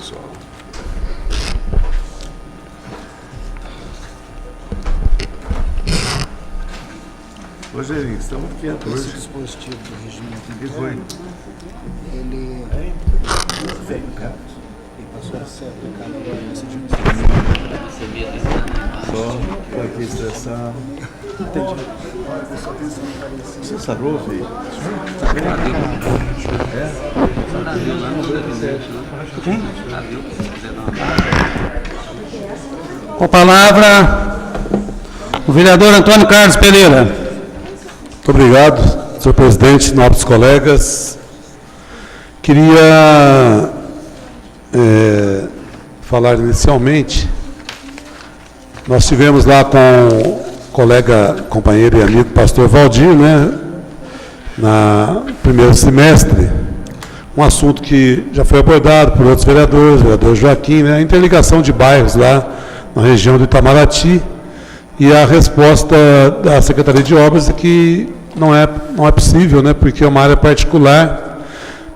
pessoal. Rogerinho, estamos quietos hoje. Esse dispositivo do regimento Que foi? ele passou a ser aplicado agora nessa dimensão. Só para aqui estressar. Entendi. Você sarou, filho? Com a palavra, o vereador Antônio Carlos Pereira. Muito obrigado, senhor presidente, nobres colegas. Queria falar inicialmente, nós tivemos lá com o colega, companheiro e amigo pastor Valdir, né, no primeiro semestre, um assunto que já foi abordado por outros vereadores, o vereador Joaquim, né, a interligação de bairros lá na região do Itamaraty, e a resposta da Secretaria de Obras é que não é possível, né, porque é uma área particular,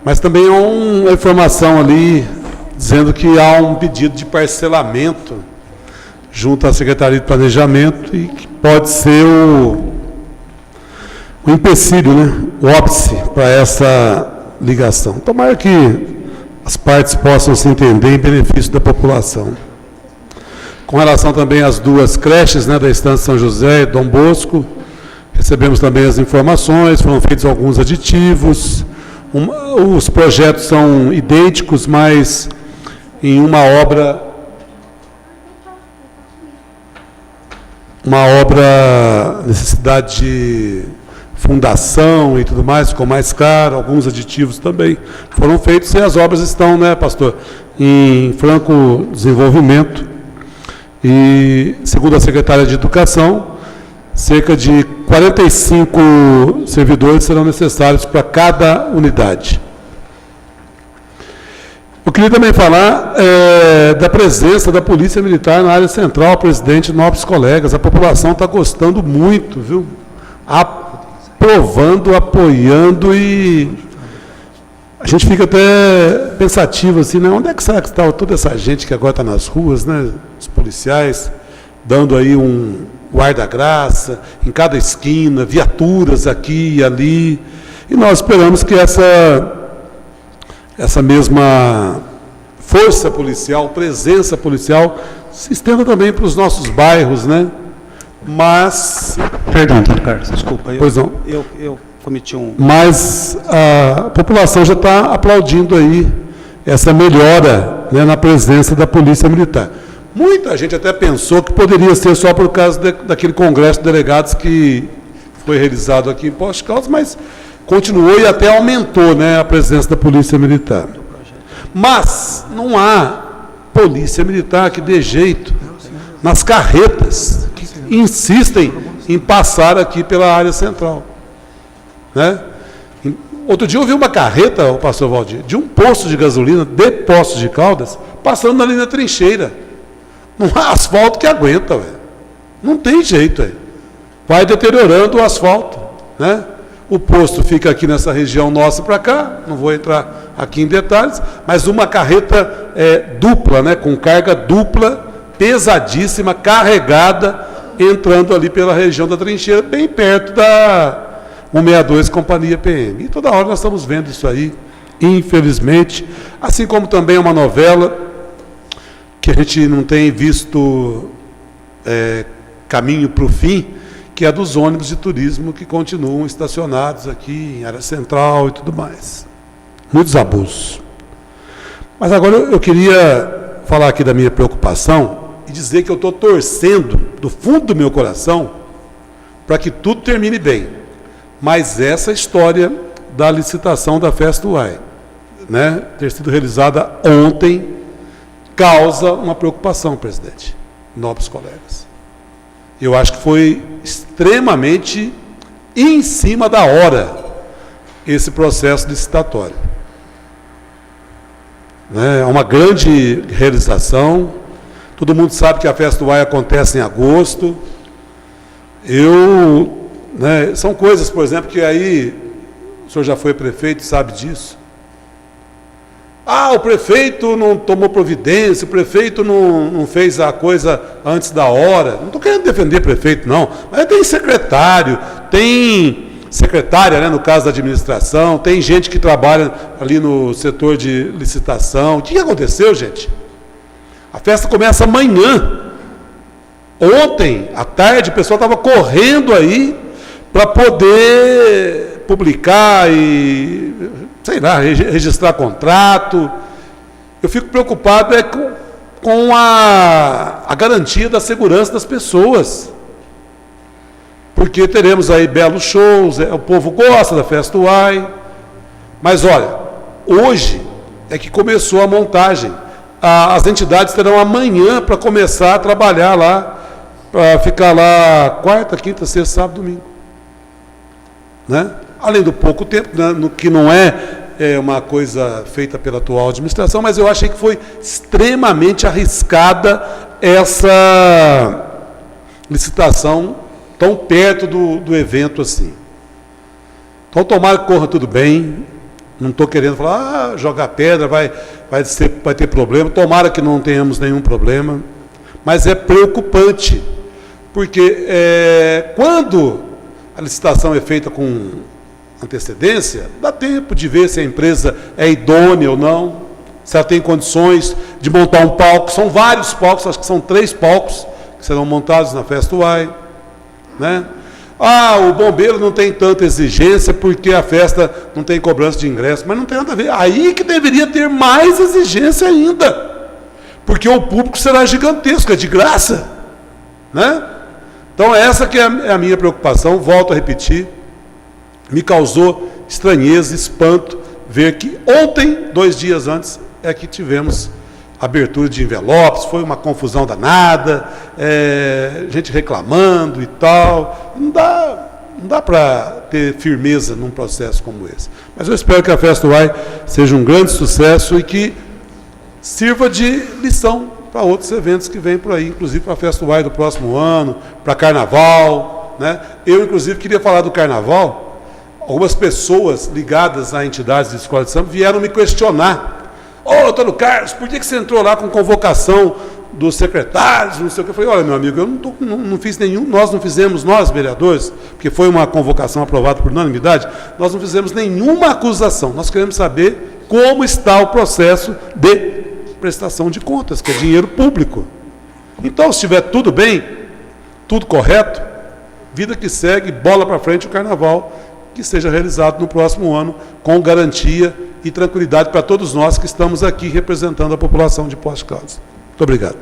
mas também há uma informação ali dizendo que há um pedido de parcelamento junto à Secretaria de Planejamento e que pode ser o empecilho, né, o óbice para essa ligação. Tomara que as partes possam se entender em benefício da população. Com relação também às duas creches, né, da Estância São José e Dom Bosco, recebemos também as informações, foram feitos alguns aditivos, os projetos são idênticos, mas em uma obra necessidade de fundação e tudo mais, ficou mais caro, alguns aditivos também foram feitos e as obras estão, né, pastor, em franco desenvolvimento. E, segundo a secretária de Educação, cerca de 45 servidores serão necessários para cada unidade. Eu queria também falar da presença da Polícia Militar na área central, presidente, nobres colegas. A população está gostando muito, viu? Aprovando, apoiando, e a gente fica até pensativo assim, né? Onde é que será que está toda essa gente que agora está nas ruas, né? Os policiais dando aí um guarda-graça em cada esquina, viaturas aqui e ali, e nós esperamos que essa mesma força policial, presença policial, se estenda também para os nossos bairros, né? Mas... Perdão, Antônio Carlos, desculpa. Pois não. Eu cometi um... Mas a população já está aplaudindo aí essa melhora, né, na presença da Polícia Militar. Muita gente até pensou que poderia ser só por causa daquele congresso de delegados que foi realizado aqui em Poços de Caldas, mas continuou e até aumentou, né, a presença da Polícia Militar. Mas não há Polícia Militar que dê jeito nas carretas que insistem em passar aqui pela área central, né? Outro dia eu vi uma carreta, o pastor Valdir, de um posto de gasolina, de Poços de Caldas, passando ali na trincheira. Não há asfalto que aguenta, velho. Não tem jeito, velho. Vai deteriorando o asfalto, né? O posto fica aqui nessa região nossa para cá, não vou entrar aqui em detalhes, mas uma carreta dupla, né, com carga dupla, pesadíssima, carregada, entrando ali pela região da trincheira, bem perto da 162 Companhia PM. E toda hora nós estamos vendo isso aí, infelizmente, assim como também uma novela que a gente não tem visto caminho para o fim, que é a dos ônibus de turismo que continuam estacionados aqui em área central e tudo mais. Muitos abusos. Mas agora eu queria falar aqui da minha preocupação e dizer que eu estou torcendo do fundo do meu coração para que tudo termine bem. Mas essa história da licitação da Festa UAI, né, ter sido realizada ontem, causa uma preocupação, presidente, nobres colegas. Eu acho que foi extremamente em cima da hora esse processo licitatório. É uma grande realização. Todo mundo sabe que a Festa UAI acontece em agosto. São coisas, por exemplo, que aí, o senhor já foi prefeito, sabe disso. O prefeito não tomou providência, o prefeito não fez a coisa antes da hora. Não estou querendo defender prefeito, não. Mas tem secretário, tem secretária, né, no caso da administração, tem gente que trabalha ali no setor de licitação. O que aconteceu, gente? A festa começa amanhã. Ontem, à tarde, o pessoal estava correndo aí para poder publicar e, sei lá, registrar contrato. Eu fico preocupado com a garantia da segurança das pessoas. Porque teremos aí belos shows, o povo gosta da Festa UAI. Mas olha, hoje é que começou a montagem. As entidades terão amanhã para começar a trabalhar lá, para ficar lá quarta, quinta, sexta, sábado, domingo. Né? Além do pouco tempo, né, no que não é uma coisa feita pela atual administração, mas eu achei que foi extremamente arriscada essa licitação tão perto do evento assim. Então, tomara que corra tudo bem. Não estou querendo falar, jogar pedra, vai ter problema. Tomara que não tenhamos nenhum problema. Mas é preocupante, porque quando a licitação é feita com antecedência, dá tempo de ver se a empresa é idônea ou não, se ela tem condições de montar um palco. São vários palcos, acho que são 3 palcos que serão montados na Festa UAI. Né? O bombeiro não tem tanta exigência porque a festa não tem cobrança de ingresso, mas não tem nada a ver. Aí que deveria ter mais exigência ainda, porque o público será gigantesco, é de graça. Né? Então essa que é a minha preocupação, volto a repetir, me causou estranheza, espanto, ver que ontem, 2 dias antes, é que tivemos abertura de envelopes, foi uma confusão danada, gente reclamando e tal. Não dá para ter firmeza num processo como esse. Mas eu espero que a Festa UAI seja um grande sucesso e que sirva de lição para outros eventos que vêm por aí, inclusive para a Festa UAI do próximo ano, para Carnaval. Né? Eu, inclusive, queria falar do Carnaval. Algumas pessoas ligadas a entidades de escola de samba vieram me questionar. Antônio Carlos, por que você entrou lá com convocação dos secretários, não sei o que? Eu falei, olha, meu amigo, eu não fiz nenhum, nós não fizemos, nós, vereadores, porque foi uma convocação aprovada por unanimidade, nós não fizemos nenhuma acusação. Nós queremos saber como está o processo de prestação de contas, que é dinheiro público. Então, se estiver tudo bem, tudo correto, vida que segue, bola para frente o Carnaval, que seja realizado no próximo ano, com garantia e tranquilidade para todos nós que estamos aqui representando a população de Poços de Caldas. Muito obrigado.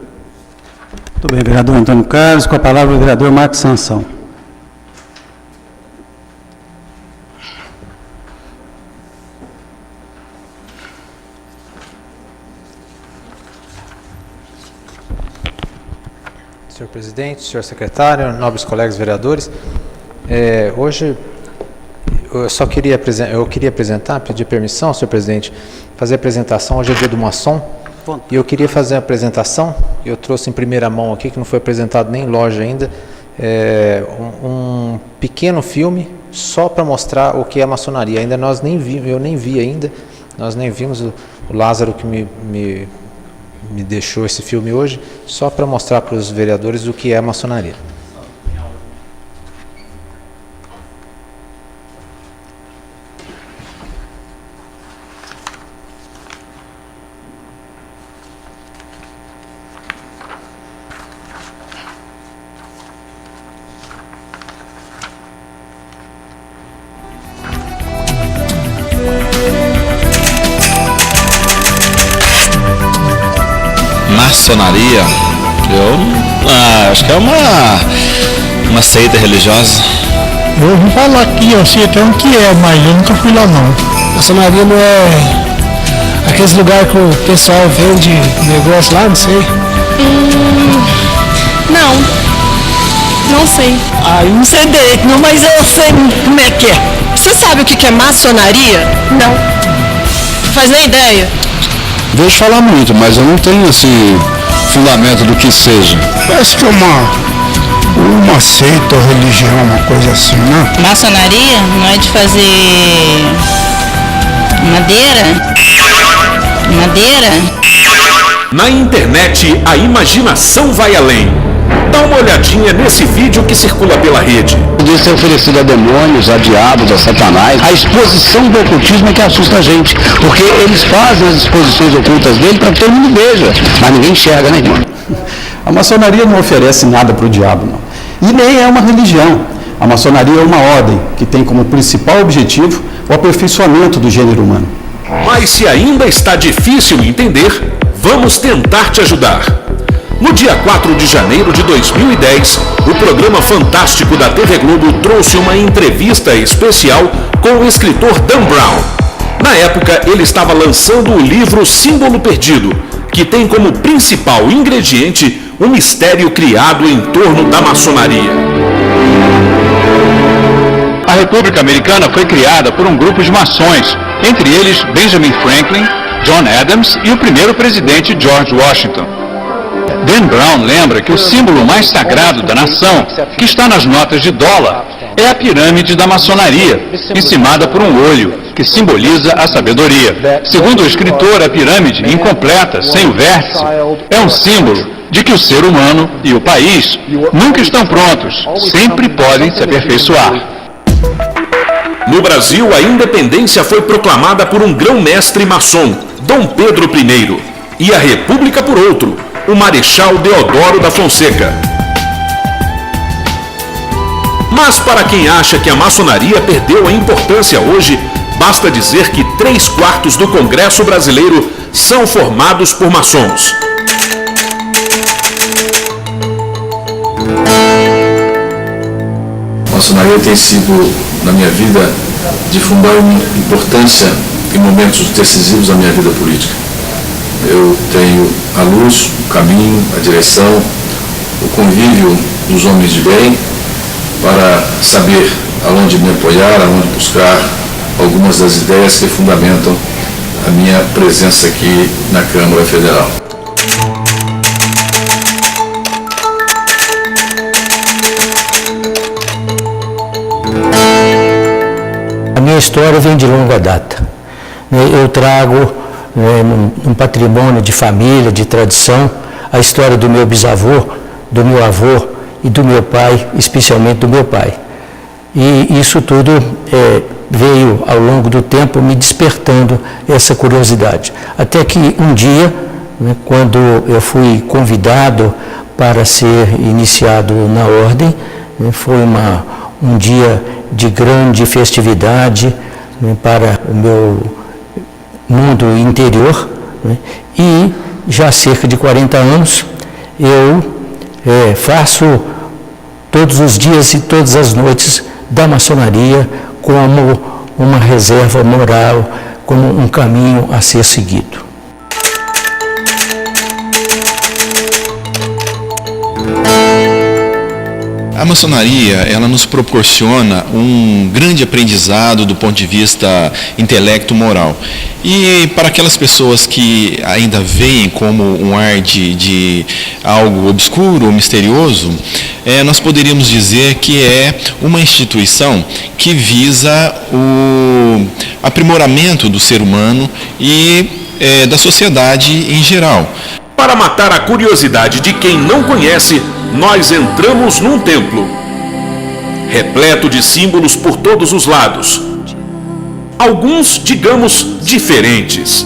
Muito bem, vereador Antônio Carlos. Com a palavra o vereador Marcos Sansão. Senhor presidente, senhor secretário, nobres colegas vereadores, hoje eu queria apresentar, pedir permissão, senhor presidente, fazer a apresentação. Hoje é dia do maçom, e eu queria fazer a apresentação. Eu trouxe em primeira mão aqui, que não foi apresentado nem em loja ainda, um pequeno filme só para mostrar o que é a maçonaria. Ainda nós nem vimos, eu nem vi ainda, nós nem vimos, o Lázaro que me deixou esse filme hoje, só para mostrar para os vereadores o que é a maçonaria. Maçonaria, eu acho que é uma seita religiosa. Eu ouvi falar aqui, eu sei até o que é, mas eu nunca fui lá não. Maçonaria não é aqueles lugares que o pessoal vende negócio lá, não sei? Não sei. Não sei direito não, mas eu sei como é que é. Você sabe o que é maçonaria? Não. Não faz nem ideia? Deixa falar muito, mas eu não tenho esse fundamento do que seja. Parece que é uma seita ou religião, uma coisa assim, né? Maçonaria não é de fazer madeira? Madeira? Na internet, a imaginação vai além. Dá uma olhadinha nesse vídeo que circula pela rede. De ser oferecido a demônios, a diabos, a satanás. A exposição do ocultismo é que assusta a gente, porque eles fazem as exposições ocultas dele para que todo mundo veja, mas ninguém enxerga, né, irmão? A maçonaria não oferece nada para o diabo, não. E nem é uma religião. A maçonaria é uma ordem que tem como principal objetivo o aperfeiçoamento do gênero humano. Mas se ainda está difícil entender, vamos tentar te ajudar. No dia 4 de janeiro de 2010, o programa Fantástico da TV Globo trouxe uma entrevista especial com o escritor Dan Brown. Na época, ele estava lançando o livro Símbolo Perdido, que tem como principal ingrediente o mistério criado em torno da maçonaria. A República Americana foi criada por um grupo de maçons, entre eles Benjamin Franklin, John Adams e o primeiro presidente George Washington. Dan Brown lembra que o símbolo mais sagrado da nação, que está nas notas de dólar, é a pirâmide da maçonaria, encimada por um olho, que simboliza a sabedoria. Segundo o escritor, a pirâmide, incompleta, sem o vértice, é um símbolo de que o ser humano e o país nunca estão prontos, sempre podem se aperfeiçoar. No Brasil, a independência foi proclamada por um grão-mestre maçom, Dom Pedro I, e a República por outro, o Marechal Deodoro da Fonseca. Mas para quem acha que a maçonaria perdeu a importância hoje, basta dizer que 3/4 do Congresso brasileiro são formados por maçons. A maçonaria tem sido, na minha vida, de fundamental importância em momentos decisivos da minha vida política. Eu tenho a luz, o caminho, a direção, o convívio dos homens de bem para saber aonde me apoiar, aonde buscar algumas das ideias que fundamentam a minha presença aqui na Câmara Federal. A minha história vem de longa data. Eu trago um patrimônio de família, de tradição, a história do meu bisavô, do meu avô e do meu pai, especialmente do meu pai. E isso tudo veio ao longo do tempo me despertando essa curiosidade. Até que um dia, quando eu fui convidado para ser iniciado na ordem, foi um dia de grande festividade para o meu mundo interior, e já há cerca de 40 anos eu faço todos os dias e todas as noites da maçonaria como uma reserva moral, como um caminho a ser seguido. A maçonaria, ela nos proporciona um grande aprendizado do ponto de vista intelecto-moral. E para aquelas pessoas que ainda veem como um ar de algo obscuro ou misterioso, nós poderíamos dizer que é uma instituição que visa o aprimoramento do ser humano e da sociedade em geral. Para matar a curiosidade de quem não conhece, nós entramos num templo, repleto de símbolos por todos os lados. Alguns, digamos, diferentes.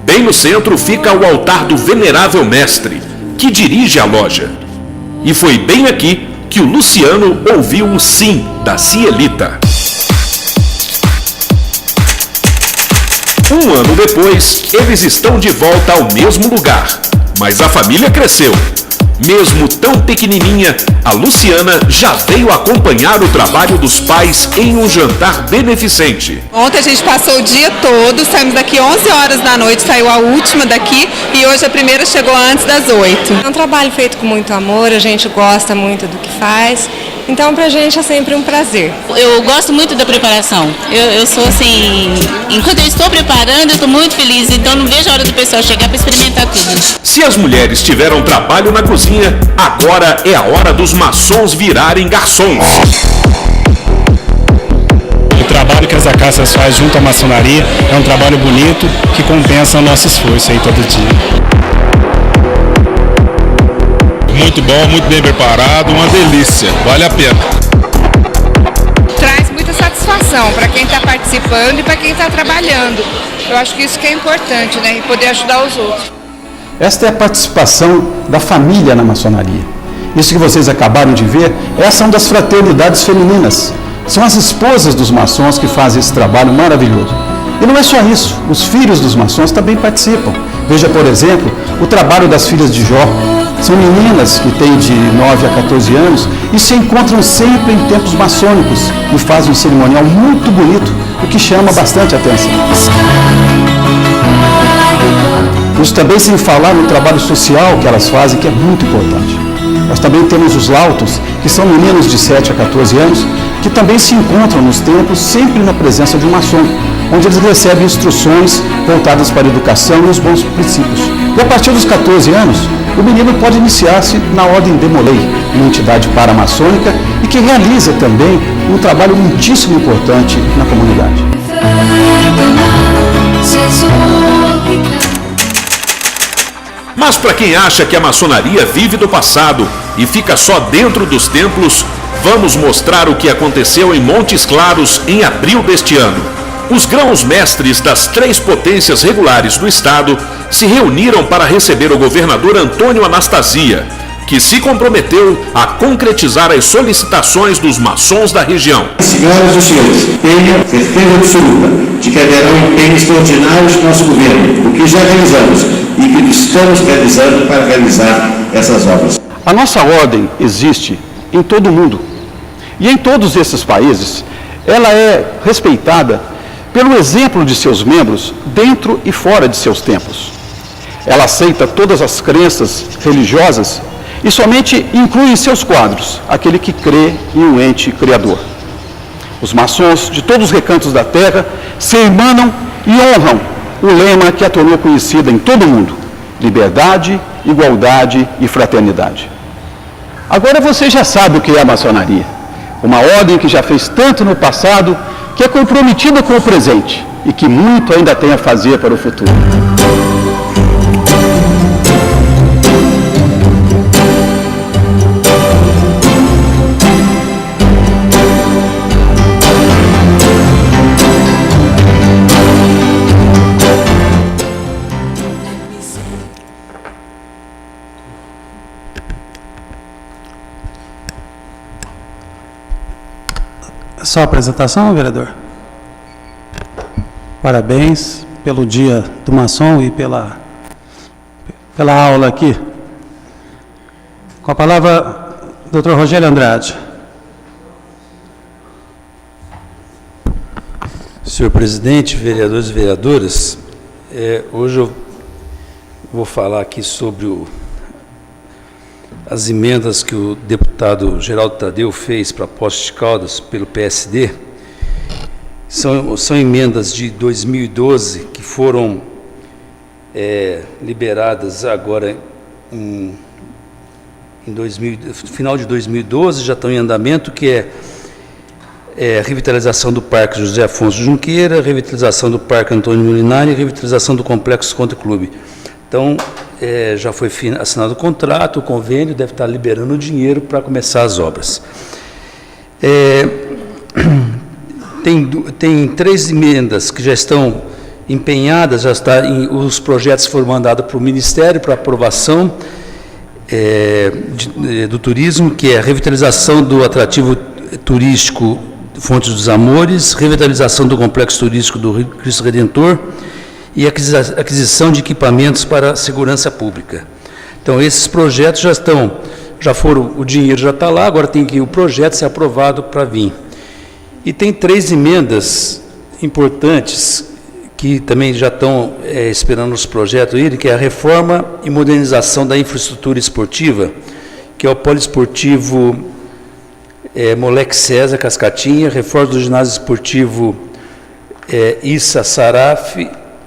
Bem no centro fica o altar do venerável mestre, que dirige a loja. E foi bem aqui que o Luciano ouviu o sim da Cielita. Um ano depois, eles estão de volta ao mesmo lugar, mas a família cresceu. Mesmo tão pequenininha, a Luciana já veio acompanhar o trabalho dos pais em um jantar beneficente. Ontem a gente passou o dia todo, saímos daqui 11 horas da noite, saiu a última daqui e hoje a primeira chegou antes das 8. É um trabalho feito com muito amor, a gente gosta muito do que faz, então pra gente é sempre um prazer. Eu gosto muito da preparação, eu sou assim, enquanto eu estou preparando eu estou muito feliz, então não vejo a hora do pessoal chegar para experimentar tudo. Se as mulheres tiveram trabalho na cozinha, agora é a hora dos maçons virarem garçons. trabalho que as Acácias faz junto à maçonaria é um trabalho bonito que compensa o nosso esforço aí todo dia. Muito bom, muito bem preparado, uma delícia, vale a pena. Traz muita satisfação para quem está participando e para quem está trabalhando. Eu acho que isso que é importante, né? E poder ajudar os outros. Esta é a participação da família na maçonaria. Isso que vocês acabaram de ver é a ação das fraternidades femininas. São as esposas dos maçons que fazem esse trabalho maravilhoso. E não é só isso, os filhos dos maçons também participam. Veja, por exemplo, o trabalho das filhas de Jó. São meninas que têm de 9 a 14 anos e se encontram sempre em templos maçônicos e fazem um cerimonial muito bonito, o que chama bastante atenção. Isso também sem falar no trabalho social que elas fazem, que é muito importante. Nós também temos os lautos, que são meninos de 7 a 14 anos, que também se encontram nos templos sempre na presença de um maçom, onde eles recebem instruções voltadas para a educação e os bons princípios. E a partir dos 14 anos, o menino pode iniciar-se na Ordem Demolei, uma entidade paramaçônica e que realiza também um trabalho muitíssimo importante na comunidade. Mas para quem acha que a maçonaria vive do passado e fica só dentro dos templos, vamos mostrar o que aconteceu em Montes Claros em abril deste ano. Os grãos-mestres das 3 potências regulares do estado se reuniram para receber o governador Antônio Anastasia, que se comprometeu a concretizar as solicitações dos maçons da região. Senhoras e senhores, tenha certeza absoluta de que haverá um empenho extraordinário do nosso governo, o que já realizamos e que estamos realizando para realizar essas obras. A nossa ordem existe em todo o mundo. E em todos esses países, ela é respeitada pelo exemplo de seus membros dentro e fora de seus templos. Ela aceita todas as crenças religiosas e somente inclui em seus quadros aquele que crê em um ente criador. Os maçons de todos os recantos da terra se irmanam e honram o lema que a tornou conhecida em todo o mundo: liberdade, igualdade e fraternidade. Agora você já sabe o que é a maçonaria. Uma ordem que já fez tanto no passado, que é comprometida com o presente e que muito ainda tem a fazer para o futuro. Só a apresentação, vereador? Parabéns pelo dia do maçom e pela aula aqui. Com a palavra, Dr. Rogério Andrade. Senhor presidente, vereadores e vereadoras, hoje eu vou falar aqui sobre as emendas que o deputado Geraldo Tadeu fez para Poços de Caldas pelo PSD. São emendas de 2012 que foram liberadas agora em final de 2012, já estão em andamento, que é a revitalização do Parque José Afonso Junqueira, revitalização do Parque Antônio Molinari e revitalização do Complexo Country Club. Então, já foi assinado o contrato, o convênio, deve estar liberando o dinheiro para começar as obras. Tem 3 emendas que já estão empenhadas, os projetos foram mandados para o Ministério para aprovação do turismo, que é a revitalização do atrativo turístico Fontes dos Amores, revitalização do complexo turístico do Cristo Redentor e aquisição de equipamentos para a segurança pública. Então, esses projetos o dinheiro já está lá, agora tem que o projeto ser aprovado para vir. E tem 3 emendas importantes que também já estão esperando os projetos, que é a reforma e modernização da infraestrutura esportiva, que é o poliesportivo Moleque César Cascatinha, reforma do ginásio esportivo Issa Saraf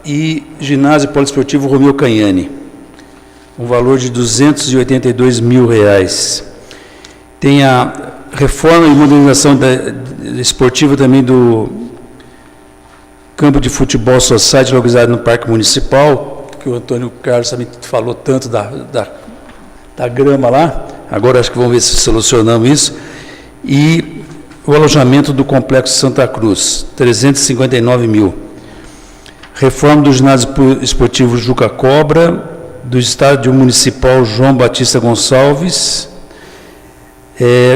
e ginásio poliesportivo Romeu Canhane, um valor de R$282 mil. Tem a reforma e modernização esportiva também do campo de futebol society localizado no Parque Municipal, que o Antônio Carlos também falou tanto da grama lá, agora acho que vamos ver se solucionamos isso, e o alojamento do Complexo Santa Cruz, 359 mil. Reforma do ginásio esportivo Juca Cobra, do estádio municipal João Batista Gonçalves,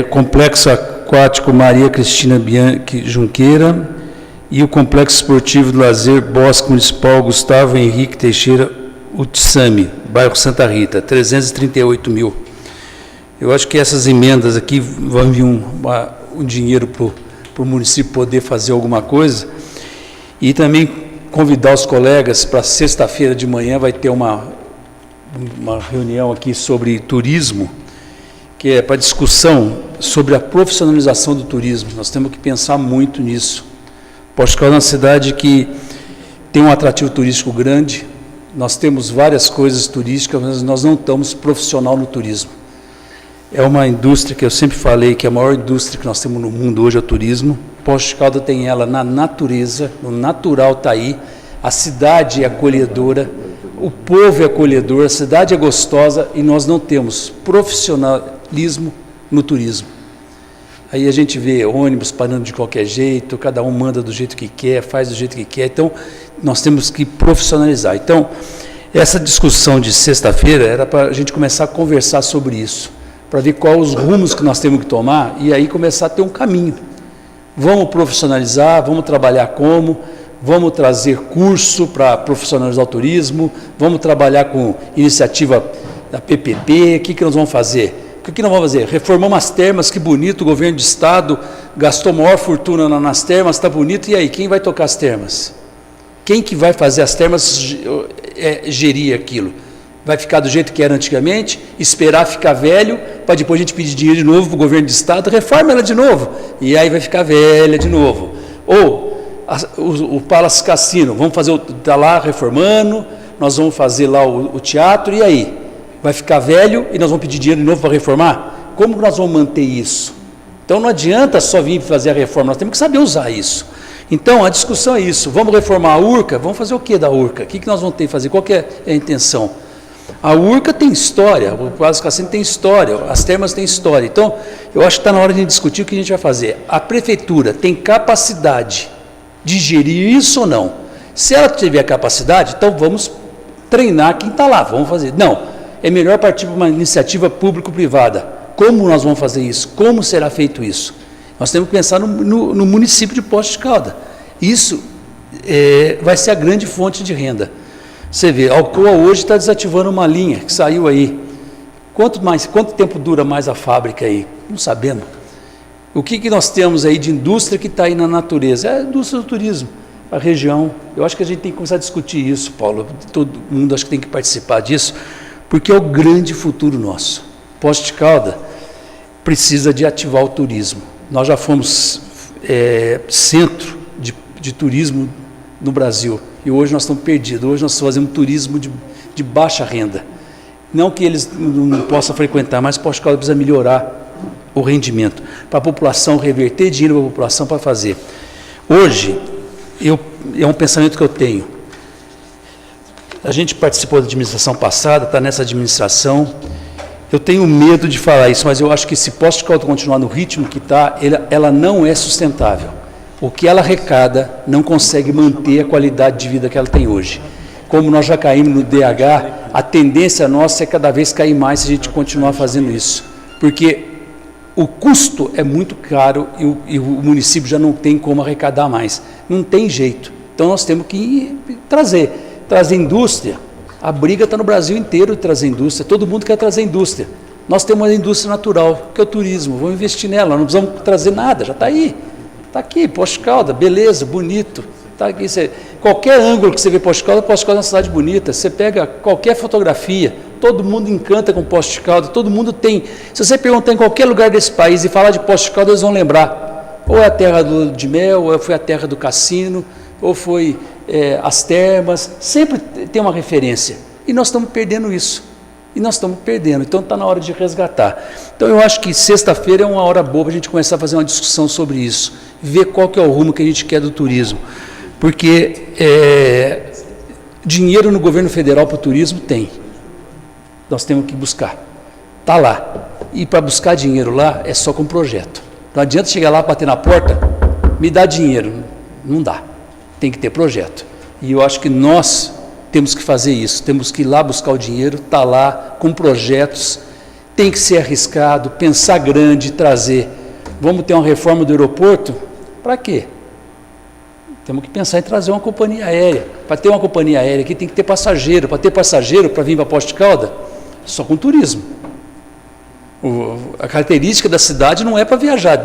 Complexo Aquático Maria Cristina Bianchi Junqueira e o Complexo Esportivo do Lazer Bosque Municipal Gustavo Henrique Teixeira Utsami, bairro Santa Rita, 338 mil. Eu acho que essas emendas aqui vão vir um dinheiro para o município poder fazer alguma coisa, e também convidar os colegas para sexta-feira de manhã vai ter uma reunião aqui sobre turismo, que é para discussão sobre a profissionalização do turismo. Nós temos que pensar muito nisso. Posto Caldas é uma cidade que tem um atrativo turístico grande, nós temos várias coisas turísticas, mas nós não estamos profissional no turismo. É uma indústria que eu sempre falei que a maior indústria que nós temos no mundo hoje é o turismo. Posto de Caldas tem ela na natureza, no natural está aí, a cidade é acolhedora, o povo é acolhedor, a cidade é gostosa e nós não temos profissionalismo no turismo. Aí a gente vê ônibus parando de qualquer jeito, cada um manda do jeito que quer, faz do jeito que quer, então nós temos que profissionalizar. Então, essa discussão de sexta-feira era para a gente começar a conversar sobre isso, para ver quais os rumos que nós temos que tomar e aí começar a ter um caminho. Vamos profissionalizar, vamos trabalhar como, vamos trazer curso para profissionalizar o turismo, vamos trabalhar com iniciativa da PPP, o que nós vamos fazer? O que nós vamos fazer? Reformamos as termas, que bonito, o governo de estado gastou maior fortuna nas termas, está bonito, e aí, quem vai tocar as termas? Quem que vai fazer as termas gerir aquilo? Vai ficar do jeito que era antigamente, esperar ficar velho, para depois a gente pedir dinheiro de novo para o governo de estado, reforma ela de novo, e aí vai ficar velha de novo. Ou o Palace Cassino, vamos fazer, está lá reformando, nós vamos fazer lá o teatro, e aí? Vai ficar velho e nós vamos pedir dinheiro de novo para reformar? Como nós vamos manter isso? Então não adianta só vir fazer a reforma, nós temos que saber usar isso. Então a discussão é isso, vamos reformar a URCA, vamos fazer o que da URCA? O que nós vamos ter que fazer? Qual que é a intenção? A URCA tem história, o Palace Cassino tem história, as termas têm história, então eu acho que está na hora de discutir o que a gente vai fazer. A prefeitura tem capacidade de gerir isso ou não? Se ela tiver capacidade, então vamos treinar quem está lá, vamos fazer. Não, é melhor partir para uma iniciativa público-privada. Como nós vamos fazer isso? Como será feito isso? Nós temos que pensar no município de Poços de Caldas. Isso vai ser a grande fonte de renda. Você vê, a Alcoa hoje está desativando uma linha que saiu aí. Quanto tempo dura mais a fábrica aí? Não sabemos. O que nós temos aí de indústria que está aí na natureza? É a indústria do turismo, a região. Eu acho que a gente tem que começar a discutir isso, Paulo. Todo mundo acho que tem que participar disso, porque é o grande futuro nosso. Poços de Caldas precisa de ativar o turismo. Nós já fomos centro de turismo no Brasil e hoje nós estamos perdidos. Hoje nós fazemos turismo de baixa renda. Não que eles não possam frequentar, mas Poços de Caldas precisa melhorar o rendimento, para a população reverter dinheiro para a população para fazer. Hoje, é um pensamento que eu tenho. A gente participou da administração passada, está nessa administração. Eu tenho medo de falar isso, mas eu acho que se Poços de Caldas continuar no ritmo que está, ela não é sustentável. O que ela arrecada não consegue manter a qualidade de vida que ela tem hoje. Como nós já caímos no DH, a tendência nossa é cada vez cair mais se a gente continuar fazendo isso. Porque o custo é muito caro e o município já não tem como arrecadar mais. Não tem jeito. Então nós temos que trazer indústria. A briga está no Brasil inteiro de trazer indústria. Todo mundo quer trazer indústria. Nós temos uma indústria natural, que é o turismo. Vamos investir nela, não precisamos trazer nada, já está aí. Está aqui, Poços de Caldas, beleza, bonito. Tá aqui, qualquer ângulo que você vê Poços de Caldas é uma cidade bonita. Você pega qualquer fotografia, todo mundo encanta com Poços de Caldas, todo mundo tem. Se você perguntar em qualquer lugar desse país e falar de Poços de Caldas, eles vão lembrar. Ou é a terra do de mel, ou foi a terra do cassino, ou foi as termas. Sempre tem uma referência. E nós estamos perdendo isso. Então está na hora de resgatar. Então eu acho que sexta-feira é uma hora boa para a gente começar a fazer uma discussão sobre isso. Ver qual que é o rumo que a gente quer do turismo. Porque dinheiro no governo federal para o turismo tem. Nós temos que buscar. Está lá. E para buscar dinheiro lá é só com projeto. Não adianta chegar lá, bater na porta, me dá dinheiro. Não dá. Tem que ter projeto. E eu acho que nós temos que fazer isso. Temos que ir lá buscar o dinheiro, está lá, com projetos. Tem que ser arriscado, pensar grande, trazer. Vamos ter uma reforma do aeroporto? Para quê? Temos que pensar em trazer uma companhia aérea. Para ter uma companhia aérea aqui tem que ter passageiro. Para ter passageiro, para vir para Poços de Caldas, só com turismo. A característica da cidade não é para viajar.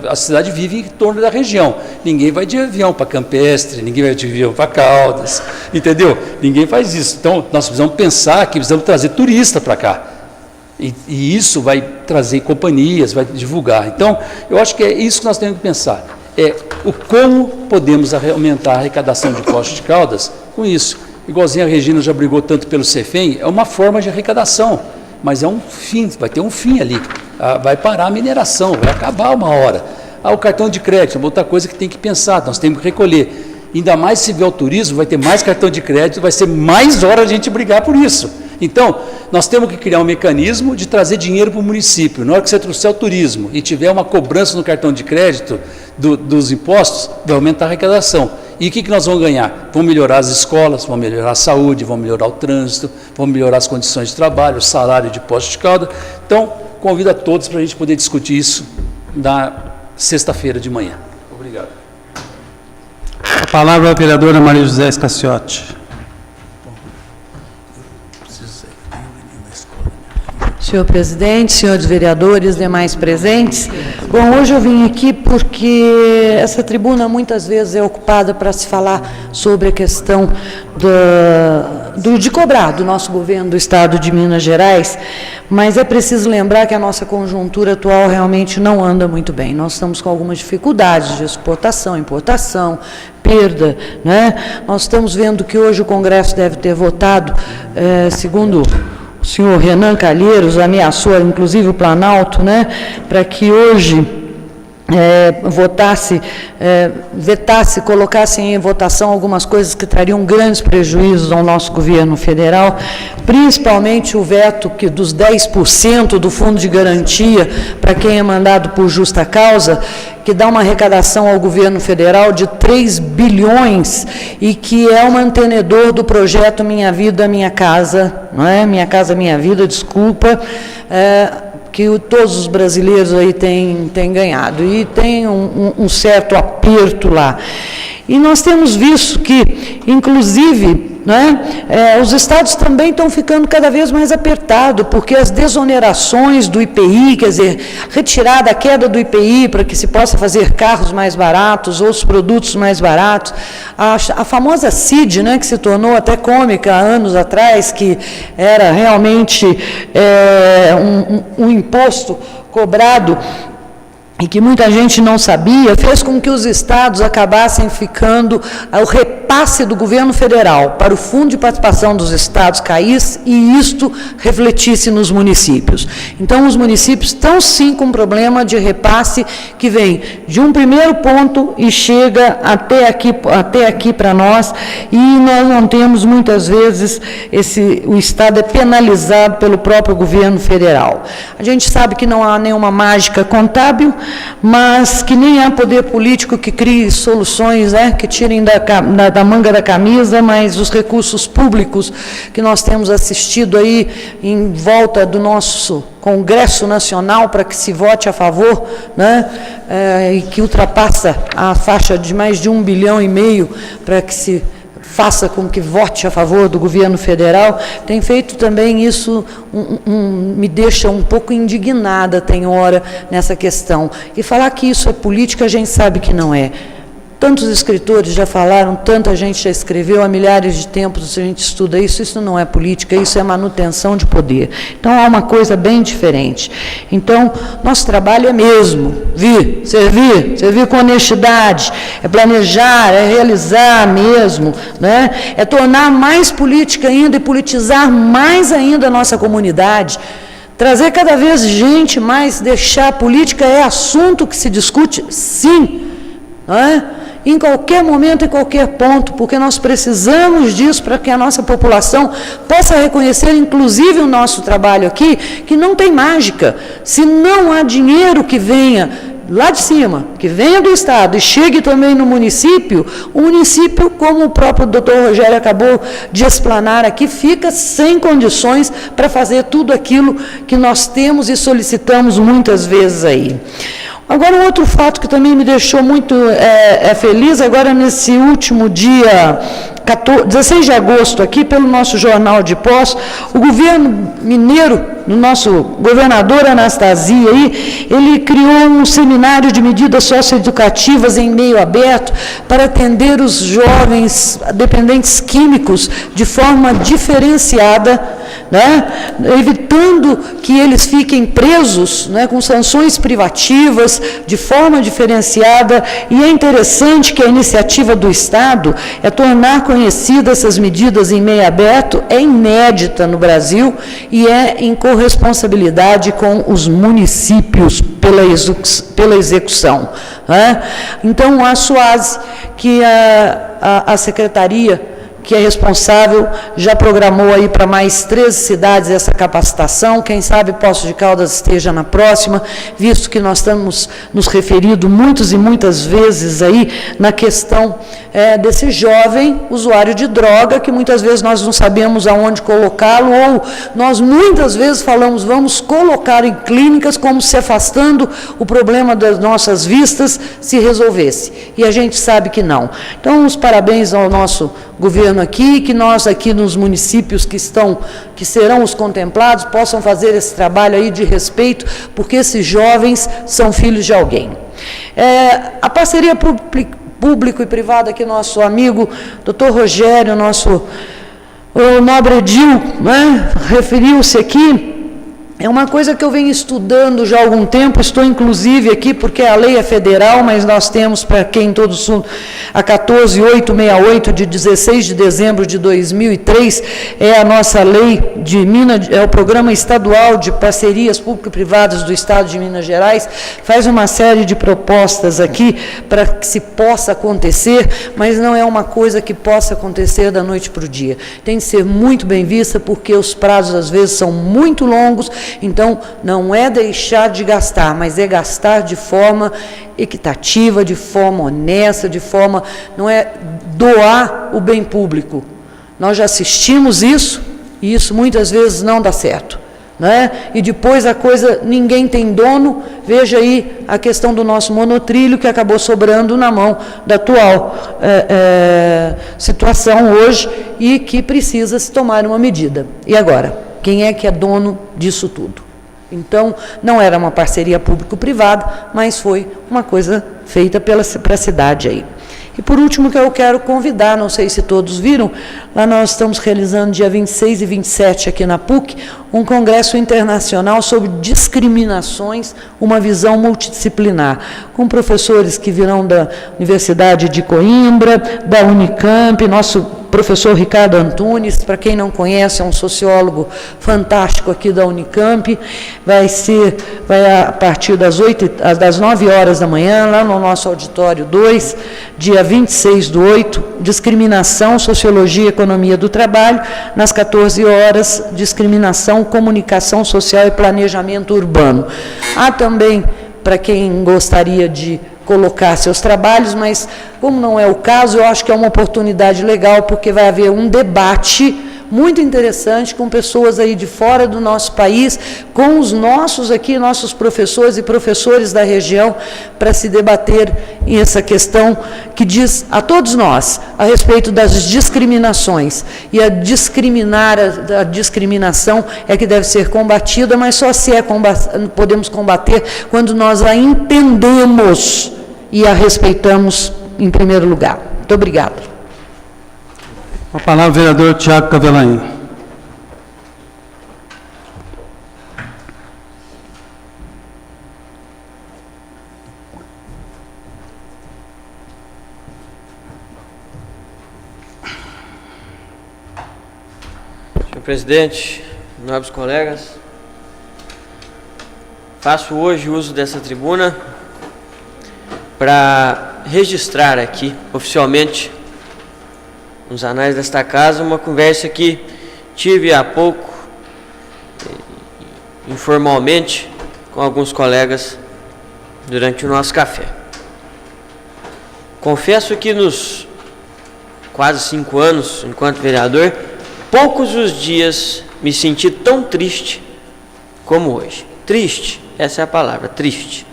A cidade vive em torno da região. Ninguém vai de avião para Campestre, ninguém vai de avião para Caldas, entendeu? Ninguém faz isso. Então, nós precisamos pensar que precisamos trazer turista para cá. E isso vai trazer companhias, vai divulgar. Então, eu acho que é isso que nós temos que pensar. O como podemos aumentar a arrecadação de Poços de Caldas com isso. Igualzinho a Regina já brigou tanto pelo CEFEM, é uma forma de arrecadação. Mas é um fim, vai ter um fim ali, vai parar a mineração, vai acabar uma hora. O cartão de crédito é outra coisa que tem que pensar, nós temos que recolher. Ainda mais se vier o turismo, vai ter mais cartão de crédito, vai ser mais hora a gente brigar por isso. Então, nós temos que criar um mecanismo de trazer dinheiro para o município. Na hora que você trouxer o turismo e tiver uma cobrança no cartão de crédito dos impostos, vai aumentar a arrecadação. E o que nós vamos ganhar? Vamos melhorar as escolas, vamos melhorar a saúde, vamos melhorar o trânsito, vamos melhorar as condições de trabalho, o salário de Poços de Caldas. Então, convido a todos para a gente poder discutir isso na sexta-feira de manhã. Obrigado. A palavra é a vereadora Maria José Escaciotti. Senhor presidente, senhores vereadores, demais presentes. Bom, hoje eu vim aqui porque essa tribuna muitas vezes é ocupada para se falar sobre a questão de cobrar do nosso governo do Estado de Minas Gerais, mas é preciso lembrar que a nossa conjuntura atual realmente não anda muito bem. Nós estamos com algumas dificuldades de exportação, importação, perda, né? Nós estamos vendo que hoje o Congresso deve ter votado, segundo o senhor Renan Calheiros ameaçou, inclusive, o Planalto, né, para que hoje colocasse em votação algumas coisas que trariam grandes prejuízos ao nosso governo federal, principalmente o veto dos 10% do fundo de garantia para quem é mandado por justa causa, que dá uma arrecadação ao governo federal de 3 bilhões e que é o mantenedor do projeto Minha Vida, Minha Casa, não é? Minha Casa, Minha Vida, desculpa, que todos os brasileiros aí têm ganhado, e tem um certo aperto lá. E nós temos visto que, inclusive, os estados também estão ficando cada vez mais apertados, porque as desonerações do IPI, quer dizer, retirada a queda do IPI para que se possa fazer carros mais baratos, outros produtos mais baratos, a famosa CID, né, que se tornou até cômica há anos atrás, que era realmente um imposto cobrado e que muita gente não sabia, fez com que os estados acabassem ficando, o repasse do governo federal para o Fundo de Participação dos Estados caísse e isto refletisse nos municípios. Então, os municípios estão sim com um problema de repasse que vem de um primeiro ponto e chega até aqui para nós, e nós não temos muitas vezes, o Estado é penalizado pelo próprio governo federal. A gente sabe que não há nenhuma mágica contábil, mas que nem há poder político que crie soluções, né, que tirem da manga da camisa, mas os recursos públicos que nós temos assistido aí em volta do nosso Congresso Nacional para que se vote a favor, né, e que ultrapassa a faixa de mais de 1,5 bilhão para que se faça com que vote a favor do governo federal, tem feito também isso, me deixa um pouco indignada, tem hora, nessa questão. E falar que isso é política, a gente sabe que não é. Tantos escritores já falaram, tanta gente já escreveu, há milhares de tempos a gente estuda isso não é política, isso é manutenção de poder. Então, há uma coisa bem diferente. Então, nosso trabalho é mesmo servir com honestidade, é planejar, é realizar mesmo, né? É tornar mais política ainda e politizar mais ainda a nossa comunidade. Trazer cada vez gente mais, deixar a política é assunto que se discute, sim, não é? em qualquer momento, em qualquer ponto, porque nós precisamos disso para que a nossa população possa reconhecer, inclusive o nosso trabalho aqui, que não tem mágica. Se não há dinheiro que venha lá de cima, que venha do Estado e chegue também no município, o município, como o próprio doutor Rogério acabou de explanar aqui, fica sem condições para fazer tudo aquilo que nós temos e solicitamos muitas vezes aí. Agora, um outro fato que também me deixou muito feliz, agora nesse último dia 16 de agosto, aqui pelo nosso Jornal de Posse, o governo mineiro, o nosso governador Anastasia, aí, ele criou um seminário de medidas socioeducativas em meio aberto para atender os jovens dependentes químicos de forma diferenciada, né, evitando que eles fiquem presos, né, com sanções privativas, de forma diferenciada. E é interessante que a iniciativa do Estado é tornar conhecidas essas medidas em meio aberto, é inédita no Brasil e é em corresponsabilidade com os municípios pela execução. Né? Então, a SUASE, que a Secretaria que é responsável, já programou aí para mais 13 cidades essa capacitação. Quem sabe Poços de Caldas esteja na próxima, visto que nós estamos nos referindo muitas e muitas vezes aí na questão desse jovem usuário de droga, que muitas vezes nós não sabemos aonde colocá-lo, ou nós muitas vezes falamos, vamos colocar em clínicas como se afastando o problema das nossas vistas se resolvesse. E a gente sabe que não. Então, os parabéns ao nosso governo aqui, que nós aqui nos municípios que serão os contemplados, possam fazer esse trabalho aí de respeito, porque esses jovens são filhos de alguém. A parceria público e privada que nosso amigo doutor Rogério, o nobre Edil, né, referiu-se aqui, é uma coisa que eu venho estudando já há algum tempo, estou inclusive aqui, porque a lei é federal, mas nós temos para quem todo sul, a 14868 de 16 de dezembro de 2003, é a nossa lei de Minas, é o Programa Estadual de Parcerias Público-Privadas do Estado de Minas Gerais, faz uma série de propostas aqui para que se possa acontecer, mas não é uma coisa que possa acontecer da noite para o dia. Tem de ser muito bem vista, porque os prazos às vezes são muito longos. Então, não é deixar de gastar, mas é gastar de forma equitativa, de forma honesta, de forma, não é doar o bem público. Nós já assistimos isso, e isso muitas vezes não dá certo. Né? E depois a coisa, ninguém tem dono. Veja aí a questão do nosso monotrilho, que acabou sobrando na mão da atual situação hoje, e que precisa se tomar uma medida. E agora? Quem é que é dono disso tudo? Então, não era uma parceria público-privada, mas foi uma coisa feita para a cidade aí. E por último, que eu quero convidar, não sei se todos viram, lá nós estamos realizando dia 26 e 27 aqui na PUC, um congresso internacional sobre discriminações, uma visão multidisciplinar, com professores que virão da Universidade de Coimbra, da Unicamp, nosso professor Ricardo Antunes, para quem não conhece, é um sociólogo fantástico aqui da Unicamp, vai a partir das 9 horas da manhã, lá no nosso auditório 2, dia 26/8, discriminação, sociologia e economia do trabalho, nas 14 horas, discriminação, comunicação social e planejamento urbano. Há também, para quem gostaria de colocar seus trabalhos, mas como não é o caso, eu acho que é uma oportunidade legal, porque vai haver um debate muito interessante com pessoas aí de fora do nosso país, com os nossos aqui, nossos professores e professores da região, para se debater essa questão que diz a todos nós a respeito das discriminações. E a discriminação é que deve ser combatida, mas só se podemos combater quando nós a entendemos e a respeitamos em primeiro lugar. Muito obrigada. Com a palavra o vereador Tiago Cavelain. Senhor presidente, nobres colegas, faço hoje uso dessa tribuna para registrar aqui, oficialmente, nos anais desta casa, uma conversa que tive há pouco, informalmente, com alguns colegas durante o nosso café. Confesso que nos quase 5 anos, enquanto vereador, poucos os dias me senti tão triste como hoje. Triste, essa é a palavra, triste.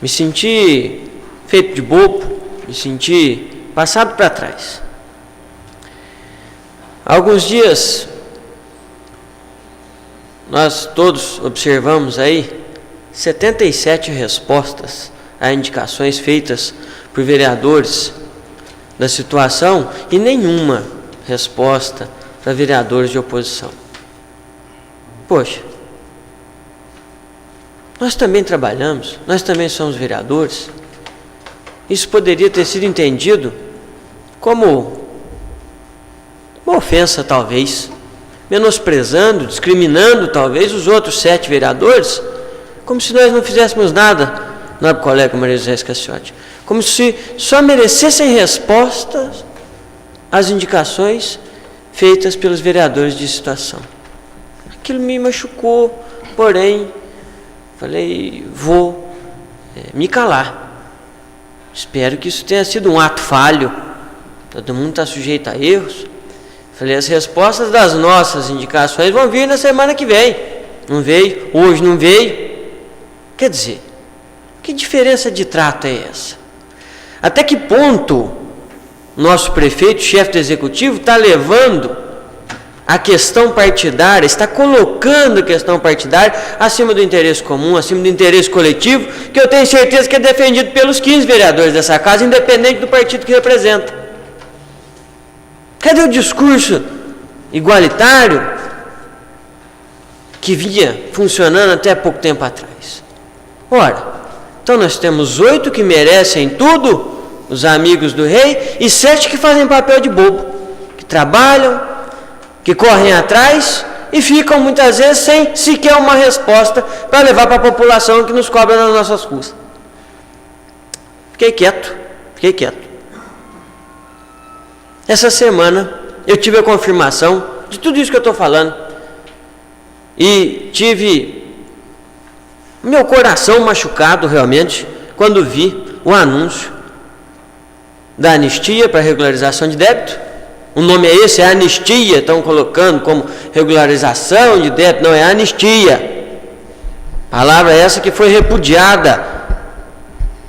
Me senti feito de bobo, me senti passado para trás. Há alguns dias, nós todos observamos aí 77 respostas a indicações feitas por vereadores da situação e nenhuma resposta para vereadores de oposição. Poxa, nós também trabalhamos, nós também somos vereadores. Isso poderia ter sido entendido como uma ofensa, talvez, menosprezando, discriminando, talvez, os outros 7 vereadores, como se nós não fizéssemos nada, nobre colega Maria José Scacciotti, como se só merecessem respostas às indicações feitas pelos vereadores de situação. Aquilo me machucou, porém, falei, vou me calar. Espero que isso tenha sido um ato falho. Todo mundo está sujeito a erros. Falei, as respostas das nossas indicações vão vir na semana que vem. Não veio, hoje não veio. Quer dizer, que diferença de trato é essa? Até que ponto nosso prefeito, chefe do executivo, está levando a questão partidária, está colocando a questão partidária acima do interesse comum, acima do interesse coletivo, que eu tenho certeza que é defendido pelos 15 vereadores dessa casa, independente do partido que representa. Cadê o discurso igualitário que vinha funcionando até pouco tempo atrás? Ora, então nós temos 8 que merecem tudo, os amigos do rei, e 7 que fazem papel de bobo, que trabalham, que correm atrás e ficam muitas vezes sem sequer uma resposta para levar para a população que nos cobra nas nossas custas. Fiquei quieto. Essa semana eu tive a confirmação de tudo isso que eu estou falando e tive meu coração machucado realmente quando vi o anúncio da anistia para regularização de débito. O nome é esse, é anistia, estão colocando como regularização de débito, não, é anistia. Palavra essa que foi repudiada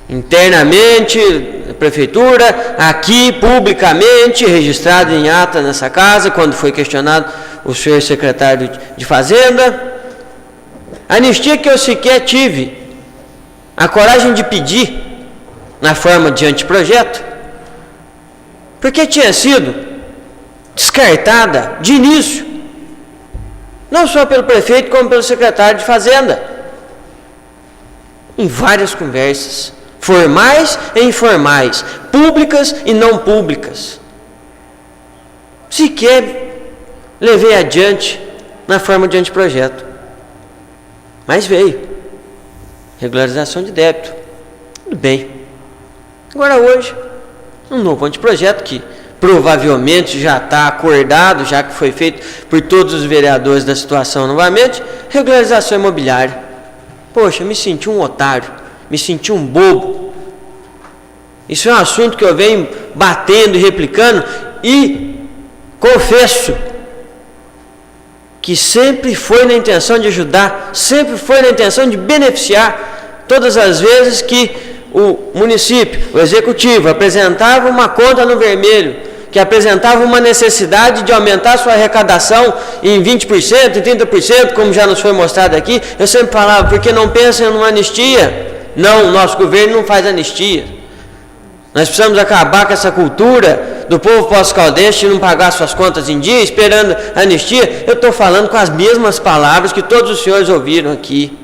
internamente, na prefeitura, aqui publicamente, registrada em ata nessa casa, quando foi questionado o senhor secretário de Fazenda. Anistia que eu sequer tive a coragem de pedir na forma de anteprojeto, porque tinha sido descartada de início, não só pelo prefeito, como pelo secretário de Fazenda, em várias conversas, formais e informais, públicas e não públicas. Sequer levei adiante na forma de anteprojeto, mas veio regularização de débito, tudo bem. Agora hoje, um novo anteprojeto que provavelmente já está acordado, já que foi feito por todos os vereadores da situação novamente, regularização imobiliária. Poxa, me senti um otário, me senti um bobo. Isso é um assunto que eu venho batendo e replicando e confesso que sempre foi na intenção de ajudar, sempre foi na intenção de beneficiar, todas as vezes que o município, o executivo, apresentava uma conta no vermelho, que apresentava uma necessidade de aumentar sua arrecadação em 20%, em 30%, como já nos foi mostrado aqui, eu sempre falava, porque não pensam numa anistia? Não, o nosso governo não faz anistia. Nós precisamos acabar com essa cultura do povo pós-caldense de não pagar suas contas em dia, esperando anistia. Eu estou falando com as mesmas palavras que todos os senhores ouviram aqui.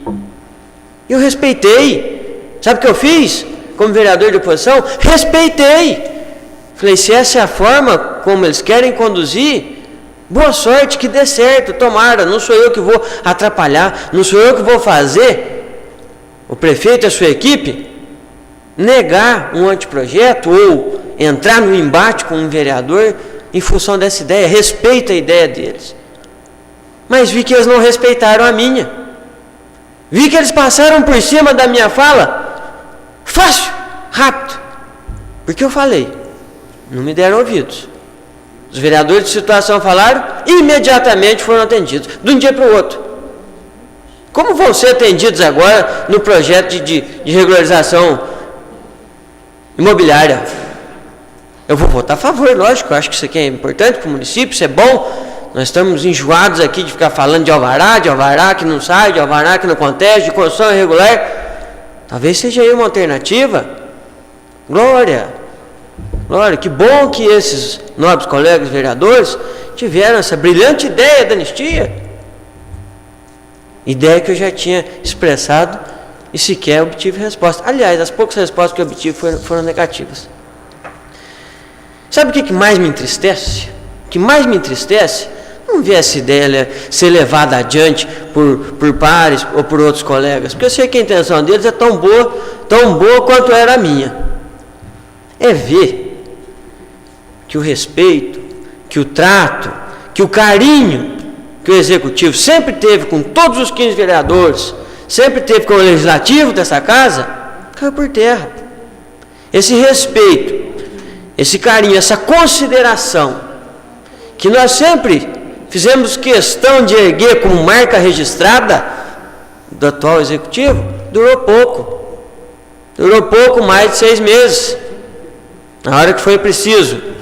Eu respeitei. Sabe o que eu fiz como vereador de oposição? Respeitei. Falei, se essa é a forma como eles querem conduzir, boa sorte, que dê certo, tomara, não sou eu que vou atrapalhar, não sou eu que vou fazer o prefeito e a sua equipe negar um anteprojeto ou entrar no embate com um vereador em função dessa ideia. Respeito a ideia deles. Mas vi que eles não respeitaram a minha. Vi que eles passaram por cima da minha fala, fácil, rápido, porque eu falei. Não me deram ouvidos. Os vereadores de situação falaram e imediatamente foram atendidos, de um dia para o outro. Como vão ser atendidos agora no projeto de regularização imobiliária? Eu vou votar a favor, lógico, eu acho que isso aqui é importante para o município, isso é bom. Nós estamos enjoados aqui de ficar falando de alvará que não sai, de alvará que não acontece, de construção irregular. Talvez seja aí uma alternativa. Glória, que bom que esses nobres colegas vereadores tiveram essa brilhante ideia da anistia. Ideia que eu já tinha expressado e sequer obtive resposta. Aliás, as poucas respostas que eu obtive foram negativas. Sabe o que mais me entristece? O que mais me entristece? Não ver essa ideia ser levada adiante por pares ou por outros colegas, porque eu sei que a intenção deles é tão boa quanto era a minha. É ver que o respeito, que o trato, que o carinho que o Executivo sempre teve com todos os 15 vereadores, sempre teve com o Legislativo dessa casa, caiu por terra. Esse respeito, esse carinho, essa consideração, que nós sempre fizemos questão de erguer como marca registrada do atual Executivo, durou pouco, mais de 6 meses. Na hora que foi preciso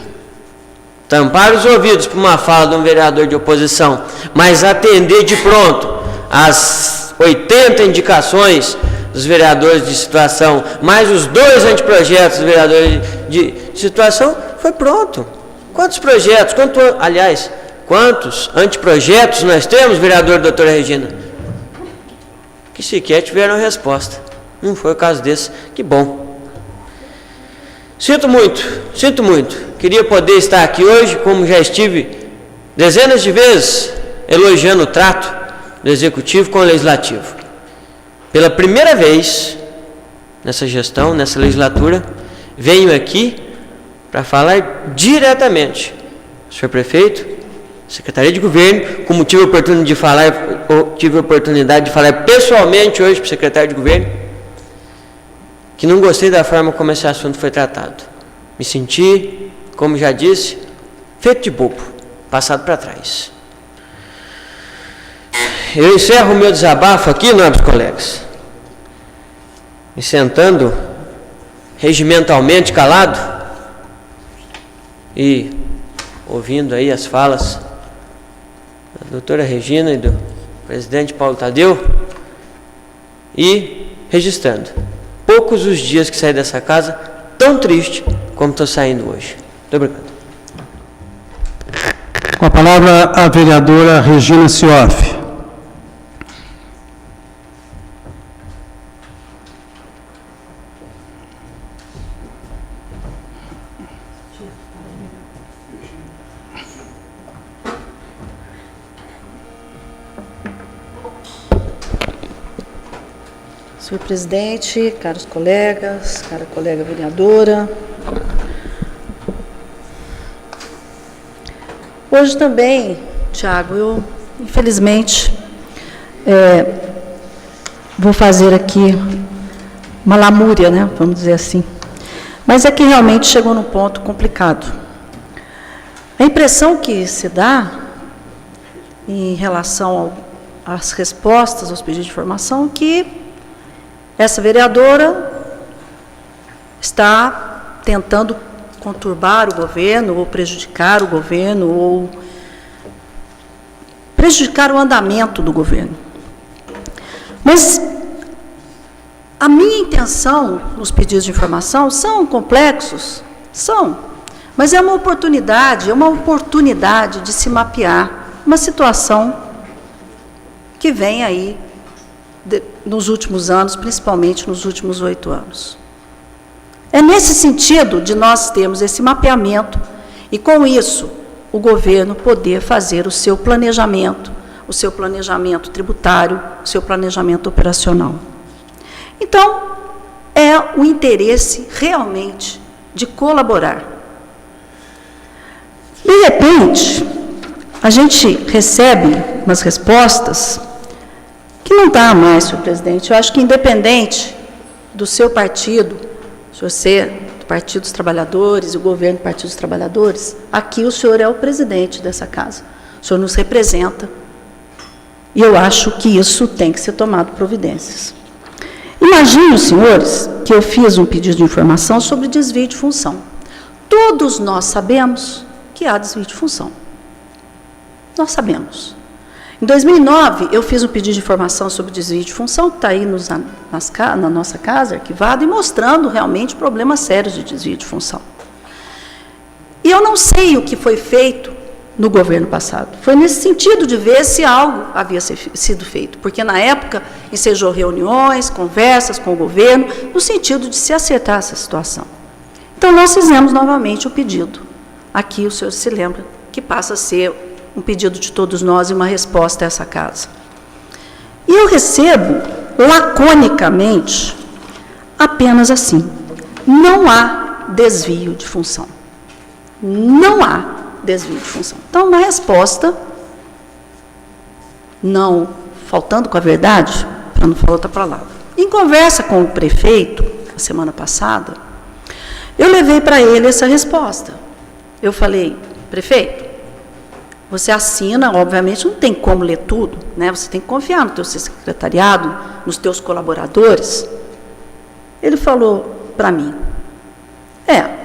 tampar os ouvidos para uma fala de um vereador de oposição, mas atender de pronto as 80 indicações dos vereadores de situação, mais os 2 anteprojetos dos vereadores de situação, foi pronto. Quantos projetos, quantos anteprojetos nós temos, vereador doutora Regina? Que sequer tiveram resposta. Não foi o caso desse. Que bom. Sinto muito. Queria poder estar aqui hoje, como já estive dezenas de vezes, elogiando o trato do Executivo com o Legislativo. Pela primeira vez nessa gestão, nessa legislatura, venho aqui para falar diretamente. Senhor Prefeito, Secretaria de Governo, como tive a oportunidade de falar pessoalmente hoje para o Secretário de Governo, que não gostei da forma como esse assunto foi tratado. Me senti, como já disse, feito de bobo, passado para trás. Eu encerro o meu desabafo aqui, nobres colegas, me sentando regimentalmente calado e ouvindo aí as falas da doutora Regina e do presidente Paulo Tadeu e registrando. Poucos os dias que saí dessa casa tão triste como estou saindo hoje. Muito obrigado. Com a palavra a vereadora Regina Sioff. Senhor presidente, caros colegas, cara colega vereadora. Hoje também, Tiago, eu, infelizmente, vou fazer aqui uma lamúria, né, vamos dizer assim. Mas é que realmente chegou num ponto complicado. A impressão que se dá em relação às respostas aos pedidos de informação é que essa vereadora está tentando conturbar o governo, ou prejudicar o governo, ou prejudicar o andamento do governo. Mas a minha intenção nos pedidos de informação são complexos? São. Mas é uma oportunidade de se mapear uma situação que vem aí nos últimos anos, principalmente nos últimos 8 anos. É nesse sentido de nós termos esse mapeamento e, com isso, o governo poder fazer o seu planejamento tributário, o seu planejamento operacional. Então, é o interesse realmente de colaborar. De repente, a gente recebe umas respostas que não dá mais, senhor presidente. Eu acho que, independente do seu partido, se você do Partido dos Trabalhadores e o governo do Partido dos Trabalhadores, aqui o senhor é o presidente dessa casa. O senhor nos representa. E eu acho que isso tem que ser tomado providências. Imaginem, senhores, que eu fiz um pedido de informação sobre desvio de função. Todos nós sabemos que há desvio de função. Nós sabemos. Em 2009, eu fiz um pedido de informação sobre desvio de função, que está aí na nossa casa, arquivado, e mostrando realmente problemas sérios de desvio de função. E eu não sei o que foi feito no governo passado. Foi nesse sentido de ver se algo havia sido feito, porque na época ensejou reuniões, conversas com o governo, no sentido de se acertar essa situação. Então, nós fizemos novamente o pedido. Aqui o senhor se lembra que passa a ser um pedido de todos nós e uma resposta a essa casa. E eu recebo, laconicamente, apenas assim: não há desvio de função. Não há desvio de função. Então, uma resposta, não faltando com a verdade, para não falar outra palavra. Em conversa com o prefeito, a semana passada, eu levei para ele essa resposta. Eu falei: prefeito, você assina, obviamente não tem como ler tudo, né? Você tem que confiar no teu secretariado, nos teus colaboradores. Ele falou para mim: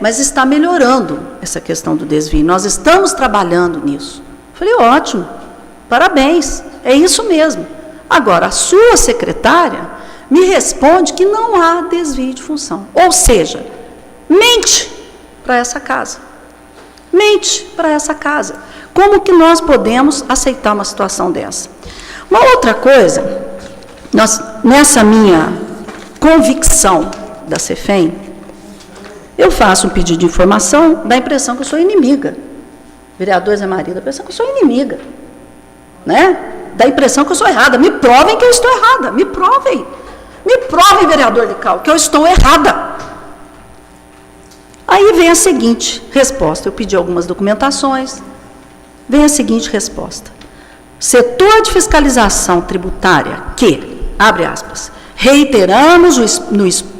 mas está melhorando essa questão do desvio, nós estamos trabalhando nisso. Falei: ótimo, parabéns, é isso mesmo. Agora, a sua secretária me responde que não há desvio de função. Ou seja, mente para essa casa. Mente para essa casa. Como que nós podemos aceitar uma situação dessa? Uma outra coisa, nessa minha convicção da CEFEM, eu faço um pedido de informação, dá a impressão que eu sou inimiga. Vereador Zé Maria, dá a impressão que eu sou inimiga. Né? Dá a impressão que eu sou errada. Me provem que eu estou errada. Me provem. Me provem, vereador Lical, que eu estou errada. Aí vem a seguinte resposta. Eu pedi algumas documentações. Vem a seguinte resposta: setor de fiscalização tributária que, abre aspas, reiteramos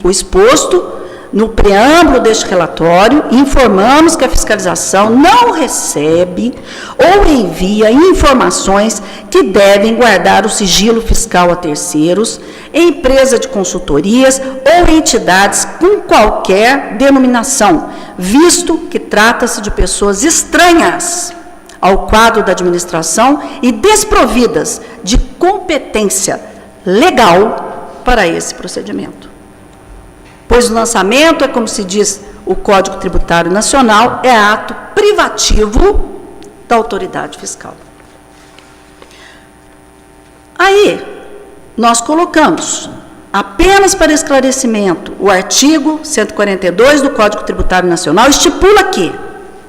o exposto no preâmbulo deste relatório, informamos que a fiscalização não recebe ou envia informações que devem guardar o sigilo fiscal a terceiros, empresa de consultorias ou entidades com qualquer denominação, visto que trata-se de pessoas estranhas ao quadro da administração e desprovidas de competência legal para esse procedimento. Pois o lançamento, é como se diz o Código Tributário Nacional, é ato privativo da autoridade fiscal. Aí, nós colocamos, apenas para esclarecimento, o artigo 142 do Código Tributário Nacional estipula que,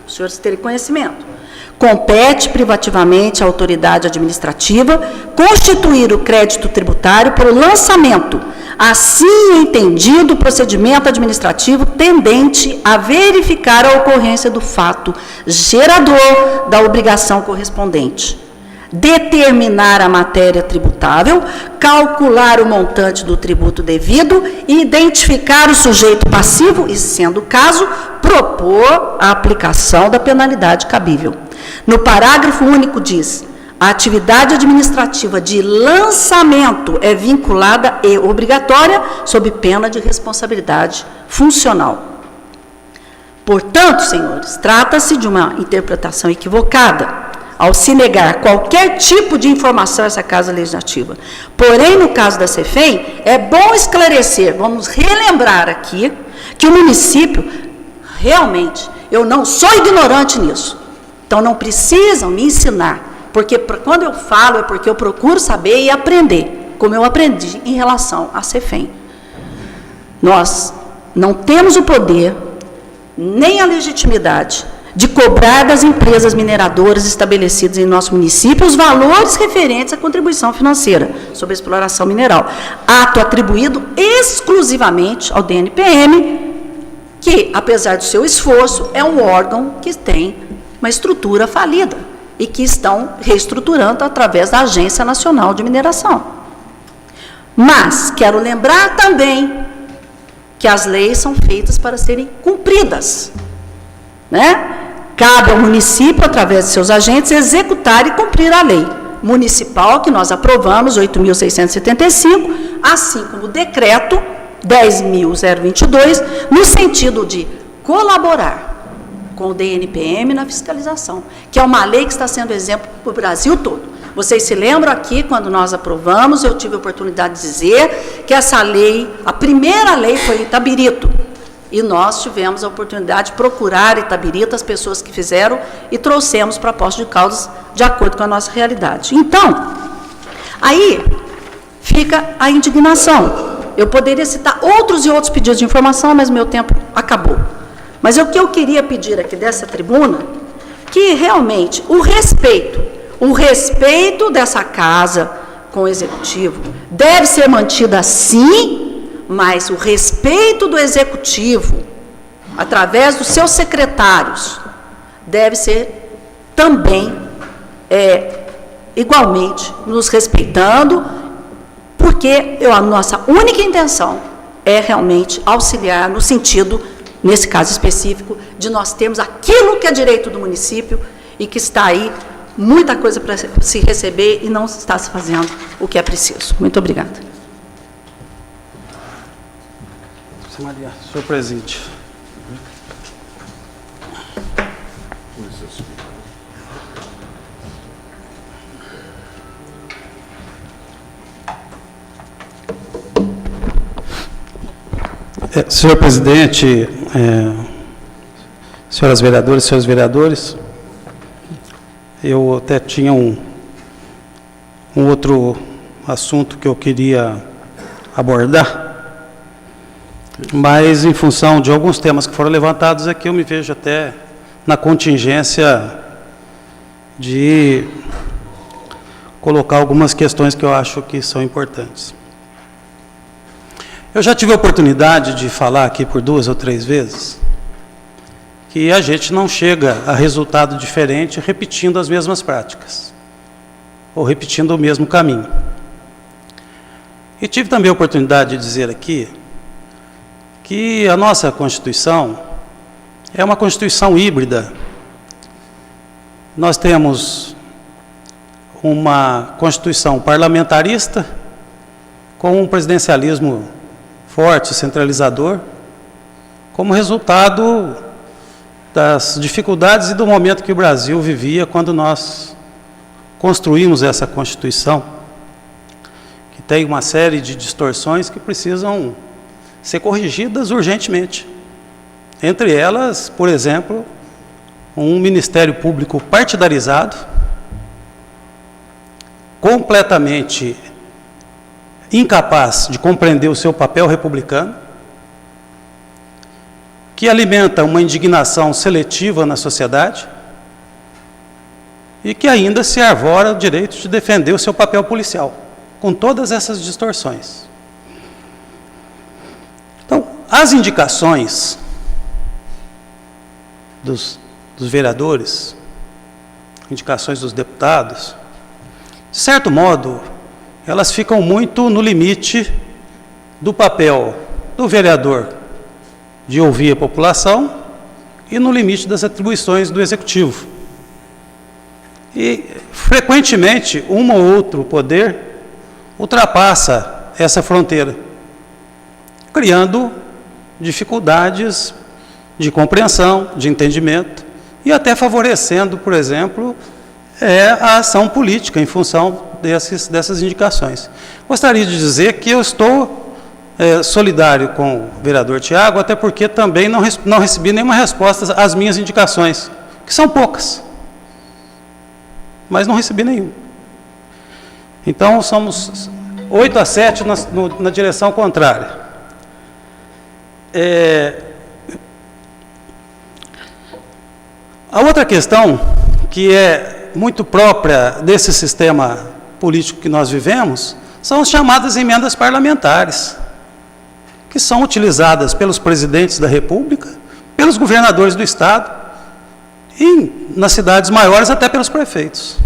os senhores terem conhecimento, compete privativamente à autoridade administrativa constituir o crédito tributário para o lançamento, assim entendido o procedimento administrativo tendente a verificar a ocorrência do fato gerador da obrigação correspondente, determinar a matéria tributável, calcular o montante do tributo devido e identificar o sujeito passivo e, sendo o caso, propor a aplicação da penalidade cabível. No parágrafo único diz: a atividade administrativa de lançamento é vinculada e obrigatória sob pena de responsabilidade funcional. Portanto, senhores, trata-se de uma interpretação equivocada ao se negar qualquer tipo de informação a essa Casa Legislativa. Porém, no caso da CEFEM, é bom esclarecer, vamos relembrar aqui, que o município, realmente, eu não sou ignorante nisso, então não precisam me ensinar, porque quando eu falo é porque eu procuro saber e aprender, como eu aprendi em relação à CEFEM. Nós não temos o poder, nem a legitimidade de cobrar das empresas mineradoras estabelecidas em nosso município os valores referentes à contribuição financeira sobre a exploração mineral. Ato atribuído exclusivamente ao DNPM, que, apesar do seu esforço, é um órgão que tem uma estrutura falida e que estão reestruturando através da Agência Nacional de Mineração. Mas quero lembrar também que as leis são feitas para serem cumpridas, né? Cabe ao município, através de seus agentes, executar e cumprir a lei municipal que nós aprovamos, 8.675, assim como o decreto 10.022, no sentido de colaborar com o DNPM na fiscalização, que é uma lei que está sendo exemplo para o Brasil todo. Vocês se lembram aqui, quando nós aprovamos, eu tive a oportunidade de dizer que essa lei, a primeira lei foi em Itabirito, e nós tivemos a oportunidade de procurar Itabirito, as pessoas que fizeram, e trouxemos para Poços de Caldas de acordo com a nossa realidade. Então, aí fica a indignação. Eu poderia citar outros e outros pedidos de informação, mas meu tempo acabou. Mas o que eu queria pedir aqui dessa tribuna, que realmente o respeito dessa casa com o Executivo deve ser mantido assim, mas o respeito do Executivo, através dos seus secretários, deve ser também, igualmente, nos respeitando, porque a nossa única intenção é realmente auxiliar no sentido, nesse caso específico, de nós termos aquilo que é direito do município e que está aí, muita coisa para se receber e não está se fazendo o que é preciso. Muito obrigada. Maria, senhor presidente. Senhor presidente, senhoras vereadoras, senhores vereadores, eu até tinha um outro assunto que eu queria abordar, mas em função de alguns temas que foram levantados aqui, eu me vejo até na contingência de colocar algumas questões que eu acho que são importantes. Eu já tive a oportunidade de falar aqui por 2 ou 3 vezes que a gente não chega a resultado diferente repetindo as mesmas práticas ou repetindo o mesmo caminho. E tive também a oportunidade de dizer aqui que a nossa Constituição é uma Constituição híbrida. Nós temos uma Constituição parlamentarista com um presidencialismo forte, centralizador, como resultado das dificuldades e do momento que o Brasil vivia quando nós construímos essa Constituição, que tem uma série de distorções que precisam ser corrigidas urgentemente. Entre elas, por exemplo, um Ministério Público partidarizado, completamente incapaz de compreender o seu papel republicano, que alimenta uma indignação seletiva na sociedade e que ainda se arvora o direito de defender o seu papel policial, com todas essas distorções. Então, as indicações dos vereadores, indicações dos deputados, de certo modo, elas ficam muito no limite do papel do vereador de ouvir a população e no limite das atribuições do Executivo. E, frequentemente, um ou outro poder ultrapassa essa fronteira, criando dificuldades de compreensão, de entendimento, e até favorecendo, por exemplo, a ação política em função dessas indicações. Gostaria de dizer que eu estou solidário com o vereador Tiago, até porque também não recebi nenhuma resposta às minhas indicações, que são poucas, mas não recebi nenhuma. Então, somos 8-7 na direção contrária. A outra questão, que é muito própria desse sistema político que nós vivemos, são as chamadas emendas parlamentares, que são utilizadas pelos presidentes da República, pelos governadores do Estado, e nas cidades maiores até pelos prefeitos.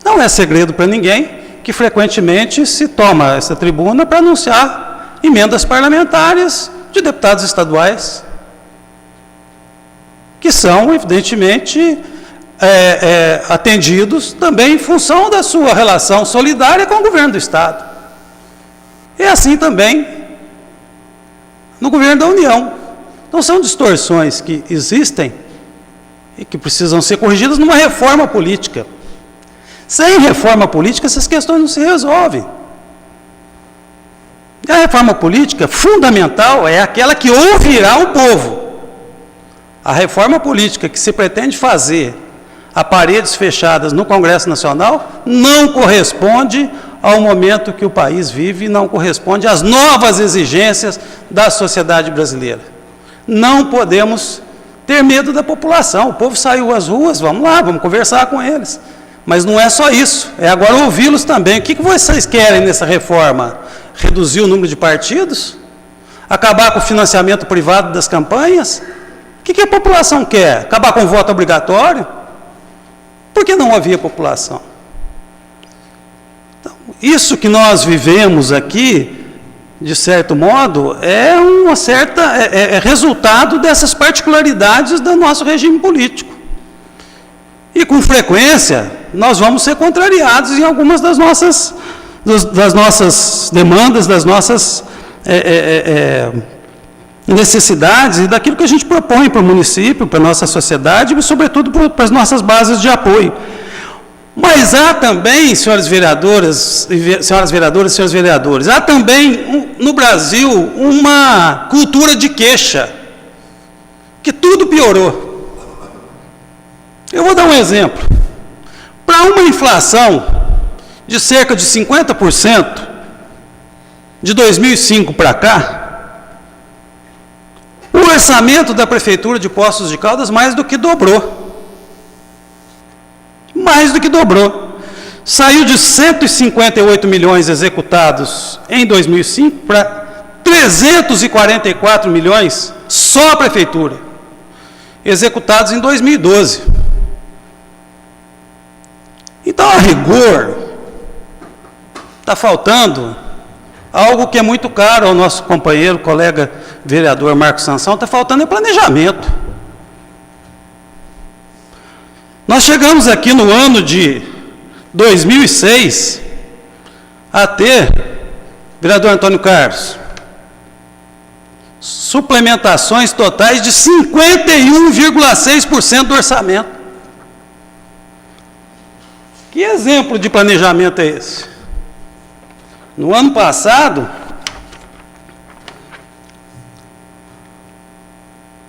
Não é segredo para ninguém que frequentemente se toma essa tribuna para anunciar emendas parlamentares de deputados estaduais, que são, evidentemente, atendidos também em função da sua relação solidária com o governo do Estado. E assim também no governo da União. Então, são distorções que existem e que precisam ser corrigidas numa reforma política. Sem reforma política, essas questões não se resolvem. E a reforma política fundamental é aquela que ouvirá o povo. A reforma política que se pretende fazer a paredes fechadas no Congresso Nacional não corresponde ao momento que o país vive e não corresponde às novas exigências da sociedade brasileira. Não podemos ter medo da população. O povo saiu às ruas, vamos lá, vamos conversar com eles. Mas não é só isso, é agora ouvi-los também. O que vocês querem nessa reforma? Reduzir o número de partidos? Acabar com o financiamento privado das campanhas? O que a população quer? Acabar com o voto obrigatório? Por que não ouvir a população? Então, isso que nós vivemos aqui, de certo modo, é resultado dessas particularidades do nosso regime político. E, com frequência, nós vamos ser contrariados em algumas das nossas demandas, das nossas necessidades e daquilo que a gente propõe para o município, para a nossa sociedade e, sobretudo, para as nossas bases de apoio. Mas há também, senhoras vereadoras, senhores vereadores, há também no Brasil uma cultura de queixa, que tudo piorou. Eu vou dar um exemplo. Para uma inflação de cerca de 50%, de 2005 para cá, o orçamento da Prefeitura de Poços de Caldas mais do que dobrou. Mais do que dobrou. Saiu de 158 milhões executados em 2005 para 344 milhões só a Prefeitura, executados em 2012. Então, a rigor, está faltando algo que é muito caro ao nosso companheiro, colega vereador Marcos Sansão, está faltando planejamento. Nós chegamos aqui no ano de 2006 a ter, vereador Antônio Carlos, suplementações totais de 51,6% do orçamento. Que exemplo de planejamento é esse? No ano passado,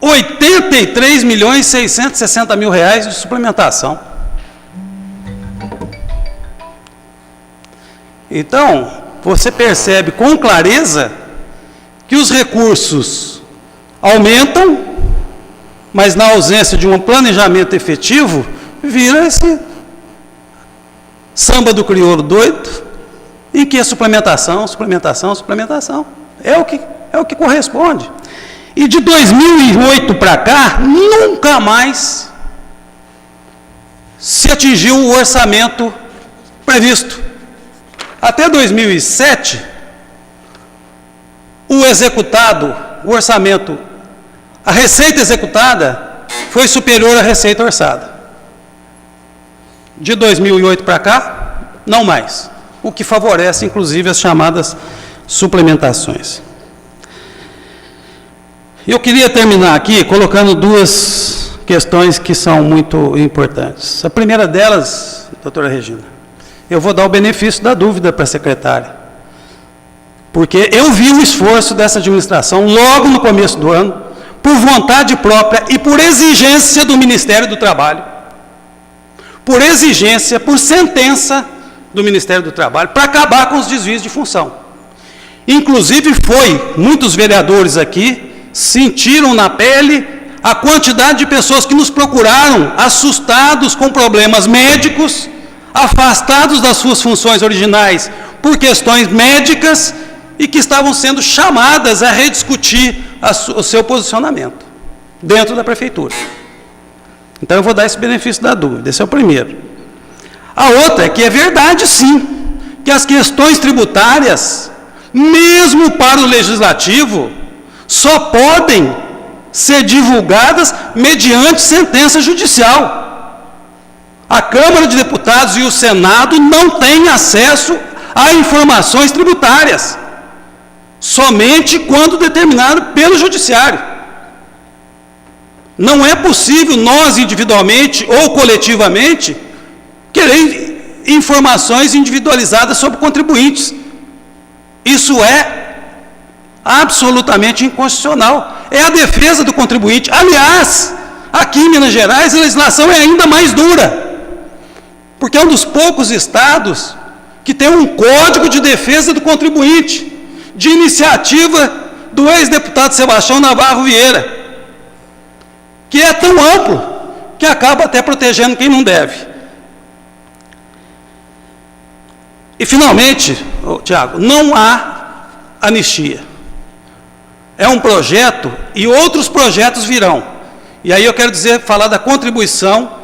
83.660.000 reais de suplementação. Então, você percebe com clareza que os recursos aumentam, mas na ausência de um planejamento efetivo, vira esse samba do crioulo doido, em que é suplementação. É o que corresponde. E de 2008 para cá, nunca mais se atingiu o orçamento previsto. Até 2007, o orçamento, a receita executada foi superior à receita orçada. De 2008 para cá, não mais. O que favorece, inclusive, as chamadas suplementações. Eu queria terminar aqui colocando duas questões que são muito importantes. A primeira delas, doutora Regina, eu vou dar o benefício da dúvida para a secretária, porque eu vi o esforço dessa administração logo no começo do ano, por vontade própria e por exigência do Ministério do Trabalho, por exigência, por sentença do Ministério do Trabalho, para acabar com os desvios de função. Inclusive muitos vereadores aqui sentiram na pele a quantidade de pessoas que nos procuraram assustados com problemas médicos, afastados das suas funções originais por questões médicas e que estavam sendo chamadas a rediscutir o seu posicionamento dentro da prefeitura. Então eu vou dar esse benefício da dúvida, esse é o primeiro. A outra é que é verdade sim, que as questões tributárias, mesmo para o legislativo, só podem ser divulgadas mediante sentença judicial. A Câmara de Deputados e o Senado não têm acesso a informações tributárias, somente quando determinado pelo Judiciário. Não é possível nós, individualmente ou coletivamente, querer informações individualizadas sobre contribuintes. Isso é absolutamente inconstitucional. É a defesa do contribuinte. Aliás, aqui em Minas Gerais, a legislação é ainda mais dura, porque é um dos poucos estados que tem um código de defesa do contribuinte, de iniciativa do ex-deputado Sebastião Navarro Vieira, que é tão amplo que acaba até protegendo quem não deve. E, finalmente, Tiago, não há anistia. É um projeto e outros projetos virão. E aí eu quero dizer, falar da contribuição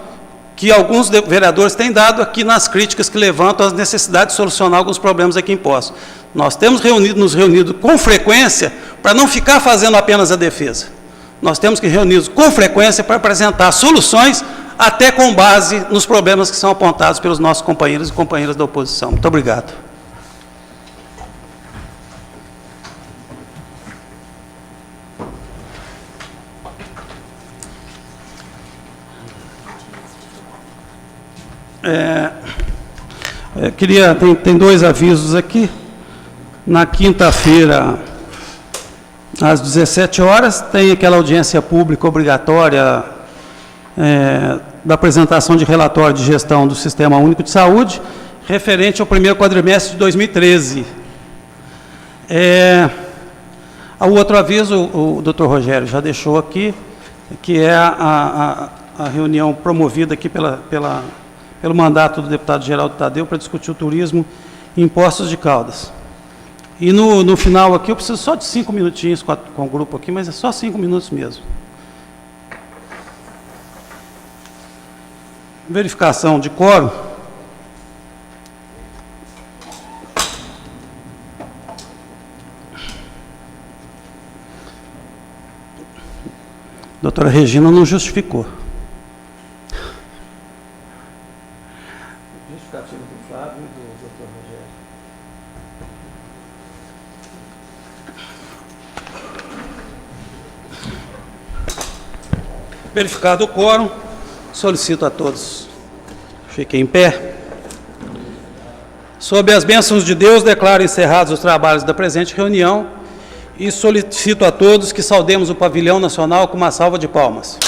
que alguns vereadores têm dado aqui nas críticas que levantam as necessidades de solucionar alguns problemas aqui impostos. Nós temos nos reunido com frequência para não ficar fazendo apenas a defesa. Nós temos que reunir com frequência para apresentar soluções, até com base nos problemas que são apontados pelos nossos companheiros e companheiras da oposição. Muito obrigado. Tem dois avisos aqui. Na quinta-feira, às 17 horas, tem aquela audiência pública obrigatória da apresentação de relatório de gestão do Sistema Único de Saúde, referente ao primeiro quadrimestre de 2013. O outro aviso, o doutor Rogério já deixou aqui, que é a reunião promovida aqui pelo mandato do deputado Geraldo Tadeu para discutir o turismo e impostos de Caldas. E no final aqui, eu preciso só de 5 minutinhos com o grupo aqui, mas é só 5 minutos mesmo. Verificação de quórum. Doutora Regina não justificou. Justificativa do Flávio e do doutor Rogério. Verificado o quórum, solicito a todos fiquem em pé. Sob as bênçãos de Deus, declaro encerrados os trabalhos da presente reunião e solicito a todos que saudemos o pavilhão nacional com uma salva de palmas.